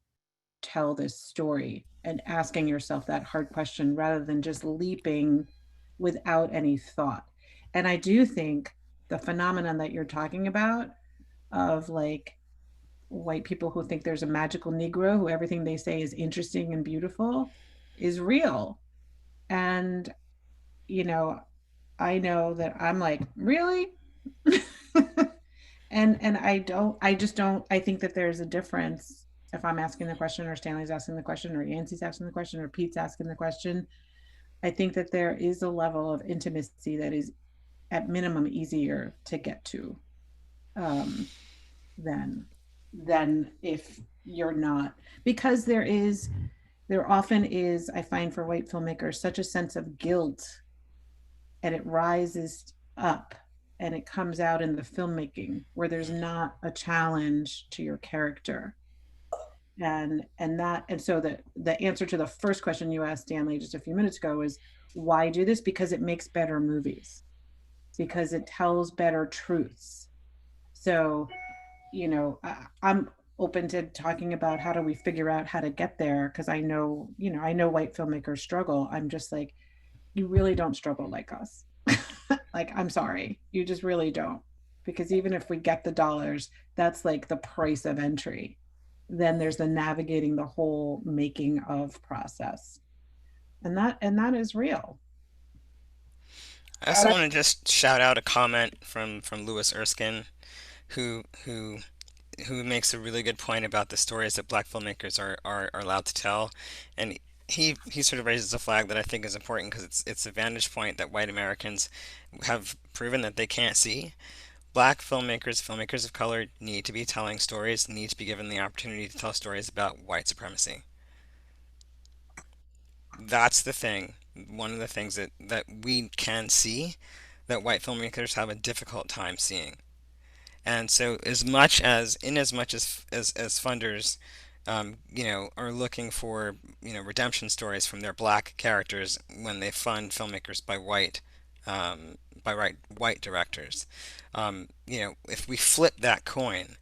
Speaker 3: tell this story, and asking yourself that hard question rather than just leaping without any thought. And I do think the phenomenon that you're talking about of like white people who think there's a magical Negro who everything they say is interesting and beautiful is real. And, I know that I'm like, really? And I think that there's a difference if I'm asking the question, or Stanley's asking the question, or Yance's asking the question, or Pete's asking the question. I think that there is a level of intimacy that is at minimum easier to get to than if you're not, because there often is, I find, for white filmmakers, such a sense of guilt, and it rises up and it comes out in the filmmaking where there's not a challenge to your character. And so the answer to the first question you asked, Stanley, just a few minutes ago is, why do this? Because it makes better movies, because it tells better truths. So, I'm open to talking about how do we figure out how to get there, because I know white filmmakers struggle. I'm just like, you really don't struggle like us. Like, I'm sorry, you just really don't. Because even if we get the dollars, that's like the price of entry. Then there's the navigating the whole making of process. And that is real.
Speaker 4: I also want to just shout out a comment from Louis Erskine, who makes a really good point about the stories that Black filmmakers are allowed to tell, and he sort of raises a flag that I think is important because it's a vantage point that white Americans have proven that they can't see. Black filmmakers, filmmakers of color, need to be telling stories, need to be given the opportunity to tell stories about white supremacy. That's the thing. One of the things that we can see that white filmmakers have a difficult time seeing. And so, as much as funders, are looking for, redemption stories from their black characters when they fund filmmakers by white directors, if we flip that coin,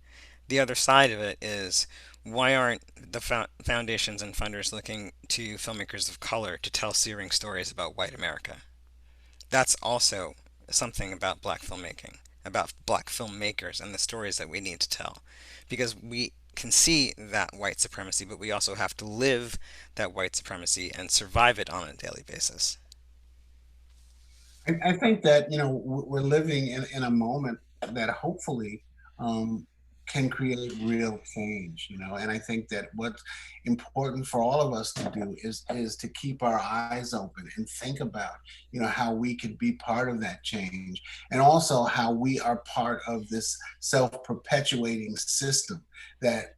Speaker 4: the other side of it is, why aren't the foundations and funders looking to filmmakers of color to tell searing stories about white America? That's also something about black filmmaking, about black filmmakers and the stories that we need to tell. Because we can see that white supremacy, but we also have to live that white supremacy and survive it on a daily basis.
Speaker 2: I think that, we're living in a moment that hopefully can create real change, and I think that what's important for all of us to do is to keep our eyes open and think about, how we could be part of that change, and also how we are part of this self-perpetuating system that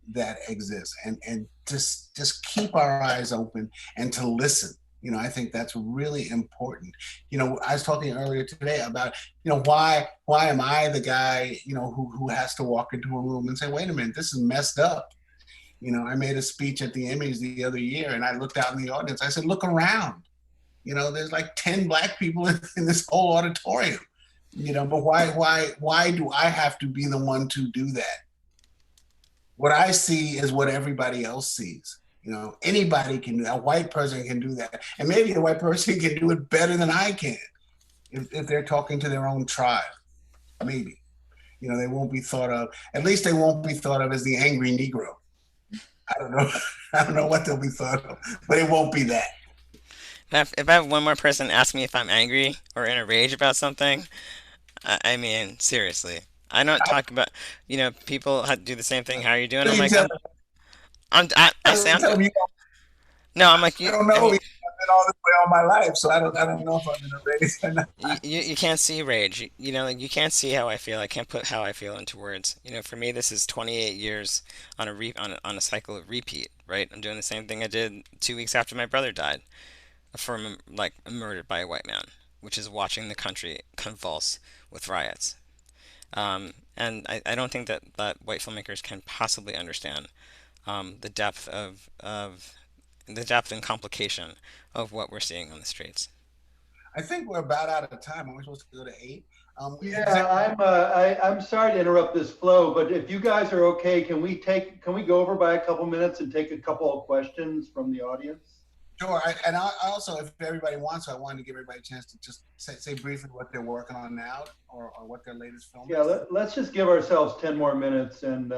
Speaker 2: exists, and just keep our eyes open and to listen. I think that's really important. I was talking earlier today about, why am I the guy, who has to walk into a room and say, wait a minute, this is messed up. I made a speech at the Emmys the other year, and I looked out in the audience. I said, look around. There's like 10 black people in this whole auditorium. But why do I have to be the one to do that? What I see is what everybody else sees. Anybody can do that. A white person can do that. And maybe a white person can do it better than I can if they're talking to their own tribe. Maybe. They won't be thought of, at least they won't be thought of as the angry Negro. I don't know. I don't know what they'll be thought of, but it won't be that.
Speaker 4: If I have one more person ask me if I'm angry or in a rage about something, I mean, seriously. I don't talk about, people do the same thing. How are you doing? I'm like, I say I'm
Speaker 2: Tell
Speaker 4: good.
Speaker 2: them,
Speaker 4: No, I'm like,
Speaker 2: I don't know. I've been all this way all my life, so I don't know if I'm in a rage or not.
Speaker 4: you can't see rage. Like, you can't see how I feel. I can't put how I feel into words. For me, this is 28 years on a cycle of repeat, right? I'm doing the same thing I did 2 weeks after my brother died, from like murdered by a white man, which is watching the country convulse with riots. And I don't think that white filmmakers can possibly understand the depth and complication of what we're seeing on the streets.
Speaker 2: I think we're about out of time. Are we supposed to go to 8?
Speaker 1: Yeah, I'm sorry to interrupt this flow, but if you guys are okay, can we go over by a couple minutes and take a couple of questions from the audience?
Speaker 2: Sure. And I also, if everybody wants to, I wanted to give everybody a chance to just say briefly what they're working on now, or what their latest film
Speaker 1: Yeah,
Speaker 2: is.
Speaker 1: let's just give ourselves 10 more minutes, and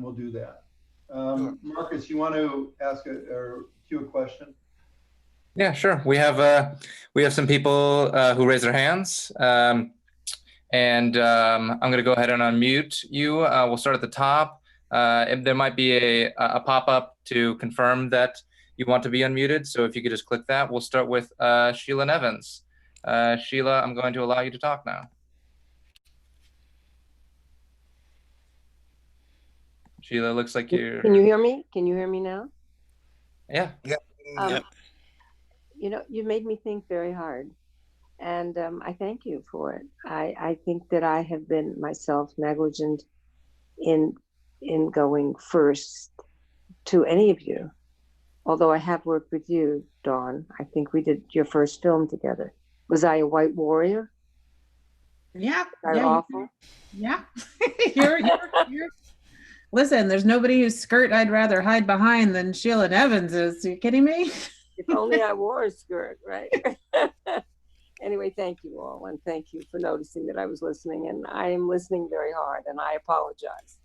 Speaker 1: we'll do that.
Speaker 2: Sure.
Speaker 1: Marcus, you want to ask or cue a question?
Speaker 6: Yeah, sure. We have some people who raise their hands, and I'm going to go ahead and unmute you. We'll start at the top. There might be a pop-up to confirm that you want to be unmuted. So if you could just click that. We'll start with Sheila Nevins. Sheila, I'm going to allow you to talk now. Sheila, looks like you're...
Speaker 7: Can you hear me? Can you hear me now?
Speaker 2: Yeah.
Speaker 4: Yep.
Speaker 7: You made me think very hard, and I thank you for it. I think that I have been myself negligent in going first to any of you. Although I have worked with you, Dawn. I think we did your first film together. Was I a white warrior?
Speaker 3: Yeah.
Speaker 7: Was I awful?
Speaker 3: Yeah. you're listen, there's nobody whose skirt I'd rather hide behind than Sheila Evans is. Are you kidding me?
Speaker 7: If only I wore a skirt, right? Anyway, thank you all, and thank you for noticing that I was listening. And I am listening very hard, and I apologize.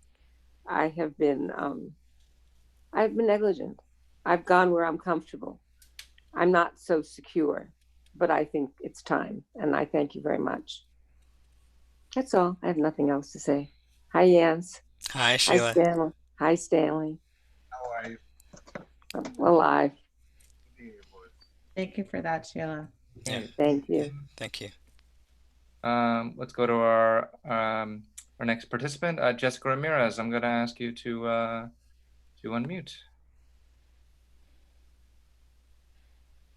Speaker 7: I have been negligent. I've gone where I'm comfortable. I'm not so secure, but I think it's time, and I thank you very much. That's all. I have nothing else to say. Hi, Yance.
Speaker 4: Hi,
Speaker 7: Hi,
Speaker 4: Sheila.
Speaker 7: Stanley. Hi, Stanley.
Speaker 2: How are you?
Speaker 7: I'm alive.
Speaker 3: Thank you for that, Sheila.
Speaker 4: Yeah.
Speaker 7: Thank you.
Speaker 4: Thank you.
Speaker 6: Let's go to our next participant, Jessica Ramirez. I'm going to ask you to unmute.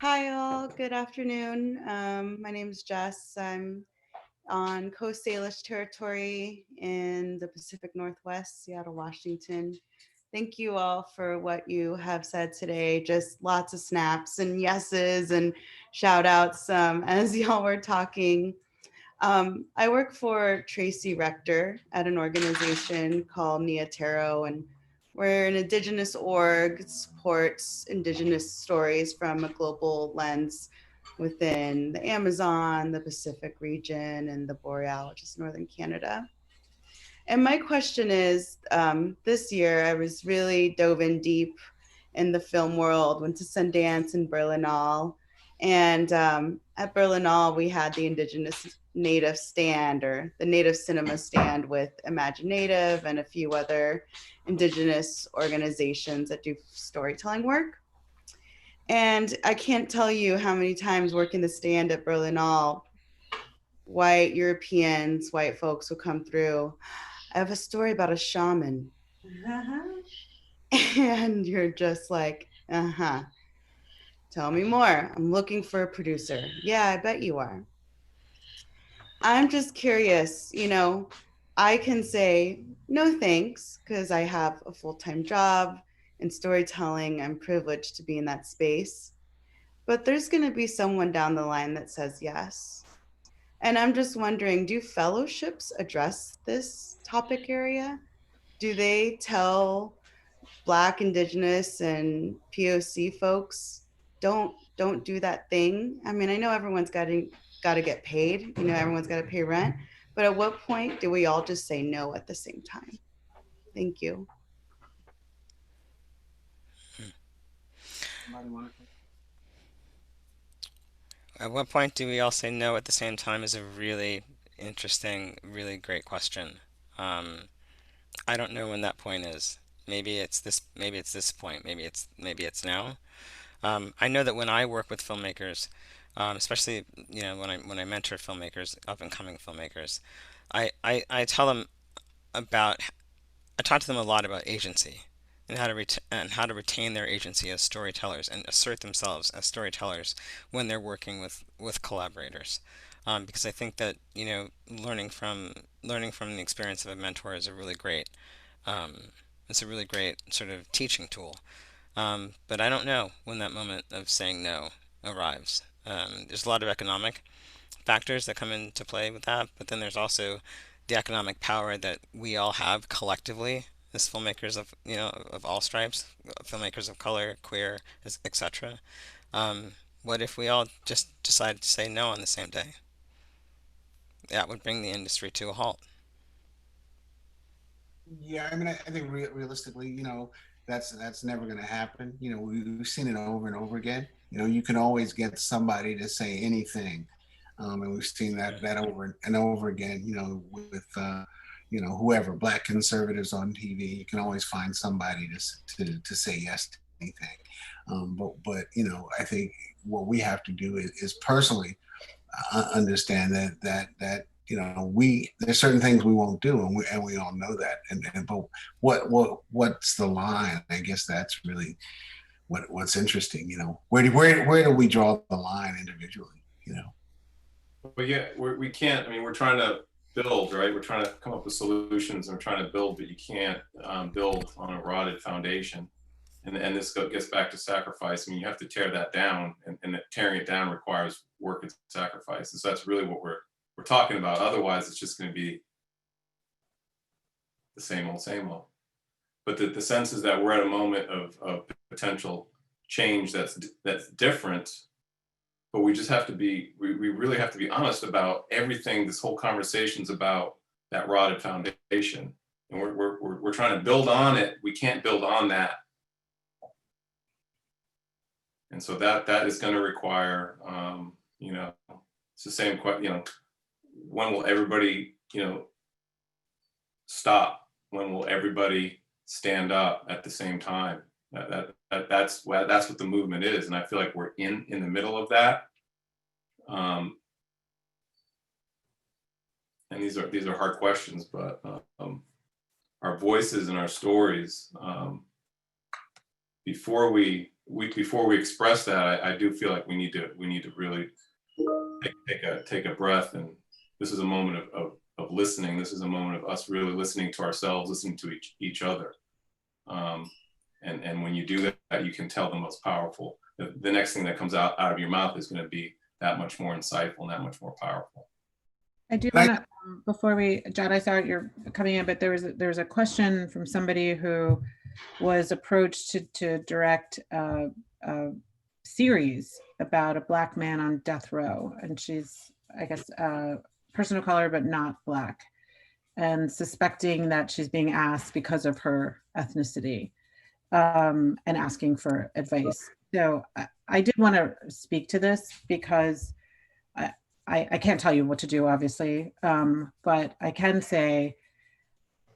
Speaker 8: Hi all, good afternoon. My name is Jess. I'm on Coast Salish territory in the Pacific Northwest, Seattle, Washington. Thank you all for what you have said today. Just lots of snaps and yeses and shout outs as y'all were talking. I work for Tracy Rector at an organization called Nia Taro, and we're an Indigenous org that supports Indigenous stories from a global lens within the Amazon, the Pacific region, and the Boreal, which is Northern Canada. And my question is, this year I was really dove in deep in the film world, went to Sundance and Berlinale. And at Berlinale, we had the Indigenous Native stand, or the Native Cinema stand, with Imaginative and a few other Indigenous organizations that do storytelling work. And I can't tell you how many times working the stand at Berlinale, white Europeans, white folks will come through. I have a story about a shaman. And you're just like, tell me more. I'm looking for a producer. Yeah, I bet you are. I'm just curious, I can say no thanks because I have a full-time job in storytelling. I'm privileged to be in that space. But there's going to be someone down the line that says yes. And I'm just wondering, do fellowships address this topic area? Do they tell Black, Indigenous, and POC folks, don't do that thing? I mean, I know everyone's got to get paid. Everyone's got to pay rent. But at what point do we all just say no at the same time? Thank you.
Speaker 4: At what point do we all say no at the same time is a really interesting, really great question. I don't know when that point is. Maybe it's this point. Maybe it's now. I know that when I work with filmmakers, especially when I mentor filmmakers, up and coming filmmakers, I tell them about I talk to them a lot about agency and how to retain their agency as storytellers and assert themselves as storytellers when they're working with collaborators. Because I think that learning from the experience of a mentor is a really great sort of teaching tool. But I don't know when that moment of saying no arrives. There's a lot of economic factors that come into play with that, but then there's also the economic power that we all have collectively as filmmakers of all stripes, filmmakers of color, queer, etc. What if we all just decided to say no on the same day? That would bring the industry to a halt.
Speaker 2: Yeah, I mean, I think realistically, that's never going to happen. We've seen it over and over again. You can always get somebody to say anything, and we've seen that over and over again. With whoever, Black conservatives on TV, you can always find somebody to say yes to anything. But I think what we have to do is personally understand that there's certain things we won't do, and we all know that. But what's the line? I guess that's really what's interesting. Where do we draw the line individually?
Speaker 5: But yeah, we can't. I mean, we're trying to build, right? We're trying to come up with solutions and we're trying to build, but you can't build on a rotted foundation. And this gets back to sacrifice. I mean, you have to tear that down, and tearing it down requires work and sacrifice. And so that's really what we're talking about. Otherwise, it's just going to be the same old, same old. But the sense is that we're at a moment of potential change that's different. But we just have to be, we really have to be honest about everything. This whole conversation's about that rotted foundation, and we're trying to build on it. We can't build on that. And so that is going to require, you know, it's the same question, you know, when will everybody, you know, stop? When will everybody stand up at the same time? That's what the movement is. And I feel like we're in the middle of that. And these are hard questions, but our voices and our stories, before we express that, I do feel like we need to really take a breath. And this is a moment of listening. This is a moment of us really listening to ourselves, listening to each other. And when you do that, you can tell the most powerful. The next thing that comes out of your mouth is going to be that much more insightful and that much more powerful.
Speaker 3: I do want to, before we, John, I saw you're coming in, but there was a question from somebody who was approached to direct a series about a Black man on death row. And she's, I guess, a person of color, but not Black, and suspecting that she's being asked because of her ethnicity, and asking for advice. So I did want to speak to this because I can't tell you what to do, obviously, but I can say,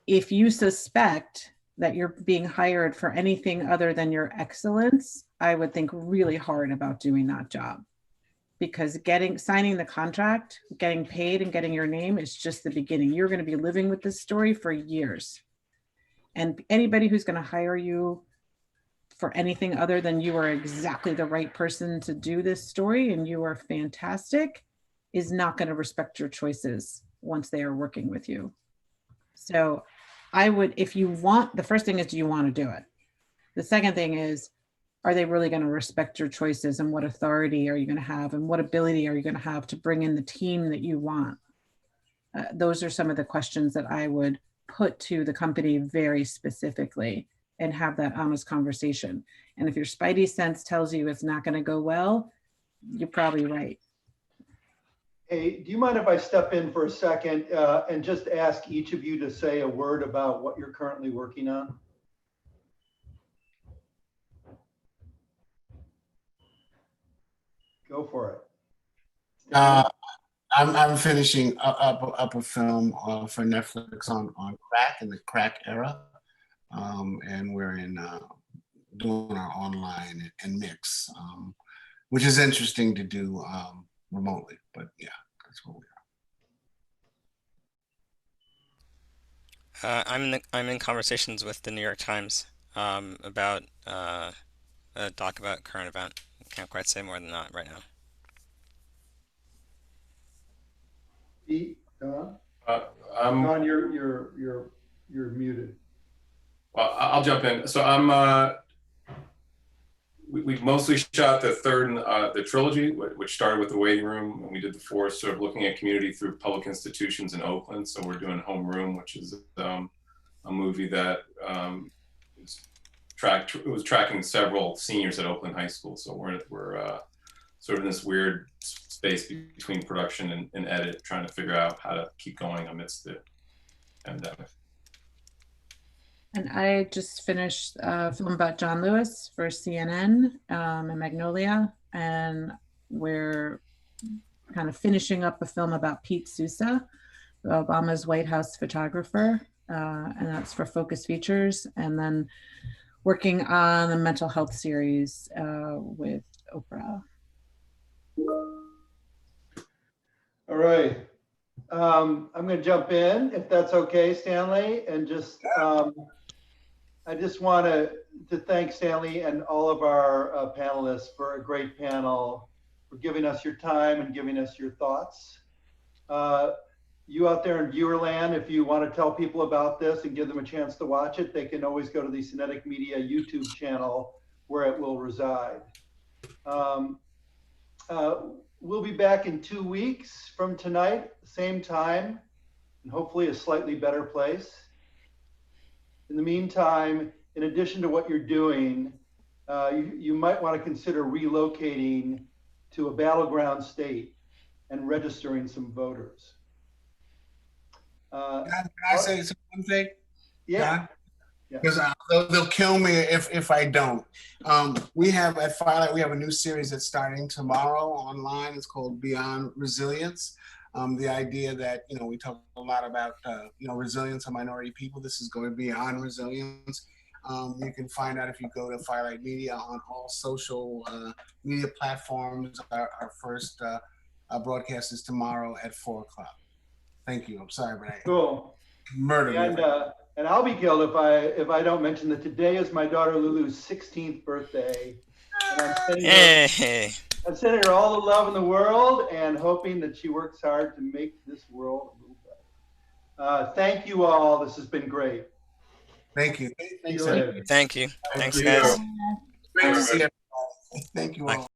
Speaker 3: if you suspect that you're being hired for anything other than your excellence, I would think really hard about doing that job, because signing the contract, getting paid and getting your name is just the beginning. You're going to be living with this story for years. And anybody who's going to hire you for anything other than you are exactly the right person to do this story and you are fantastic is not going to respect your choices once they are working with you. So I would, if you want, the first thing is, do you want to do it? The second thing is, are they really going to respect your choices, and what authority are you going to have, and what ability are you going to have to bring in the team that you want? Those are some of the questions that I would put to the company very specifically, and have that honest conversation. And if your spidey sense tells you it's not going to go well, you're probably right.
Speaker 1: Hey, do you mind if I step in for a second and just ask each of you to say a word about what you're currently working on? Go for it.
Speaker 2: I'm finishing up a film for Netflix on crack, in the crack era, and we're doing our online and mix, which is interesting to do remotely. But yeah, that's what we are.
Speaker 4: I'm in conversations with the New York Times about a doc about current event. Can't quite say more than that right now.
Speaker 1: Don, you're muted.
Speaker 5: Well, I'll jump in. So we've mostly shot the third in the trilogy, which started with The Waiting Room, and we did the fourth, sort of looking at community through public institutions in Oakland. So we're doing Homeroom, which is a movie that was tracking several seniors at Oakland High School. So we're sort of in this weird space between production and edit, trying to figure out how to keep going amidst the pandemic.
Speaker 3: And I just finished a film about John Lewis for CNN and Magnolia, and we're kind of finishing up a film about Pete Sousa, Obama's White House photographer, and that's for Focus Features, and then working on a mental health series with Oprah.
Speaker 1: All right. I'm going to jump in, if that's okay, Stanley, and just I just want to thank Stanley and all of our panelists for a great panel, for giving us your time and giving us your thoughts. you out there in viewer land, if you want to tell people about this and give them a chance to watch it, they can always go to the Cinetic Media YouTube channel where it will reside. We'll be back in 2 weeks from tonight, same time, and hopefully a slightly better place. In the meantime, in addition to what you're doing, you might want to consider relocating to a battleground state and registering some voters.
Speaker 2: Can I say one thing?
Speaker 1: Yeah. Yeah.
Speaker 2: Because they'll kill me if I don't. We have at Firelight, we have a new series that's starting tomorrow online. It's called Beyond Resilience. The idea that, you know, we talk a lot about, you know, resilience of minority people. This is going beyond resilience. You can find out if you go to Firelight Media on all social media platforms. Our first broadcast is tomorrow at 4 o'clock. Thank you. I'm sorry, but I murdered me.
Speaker 1: And I'll be killed if I don't mention that today is my daughter Lulu's 16th birthday. And I'm sending her all the love in the world and hoping that she works hard to make this world a little better. Thank you all. This has been great.
Speaker 2: Thank you.
Speaker 4: Thank you. Thanks, guys.
Speaker 2: Great to see everybody. Thank you all.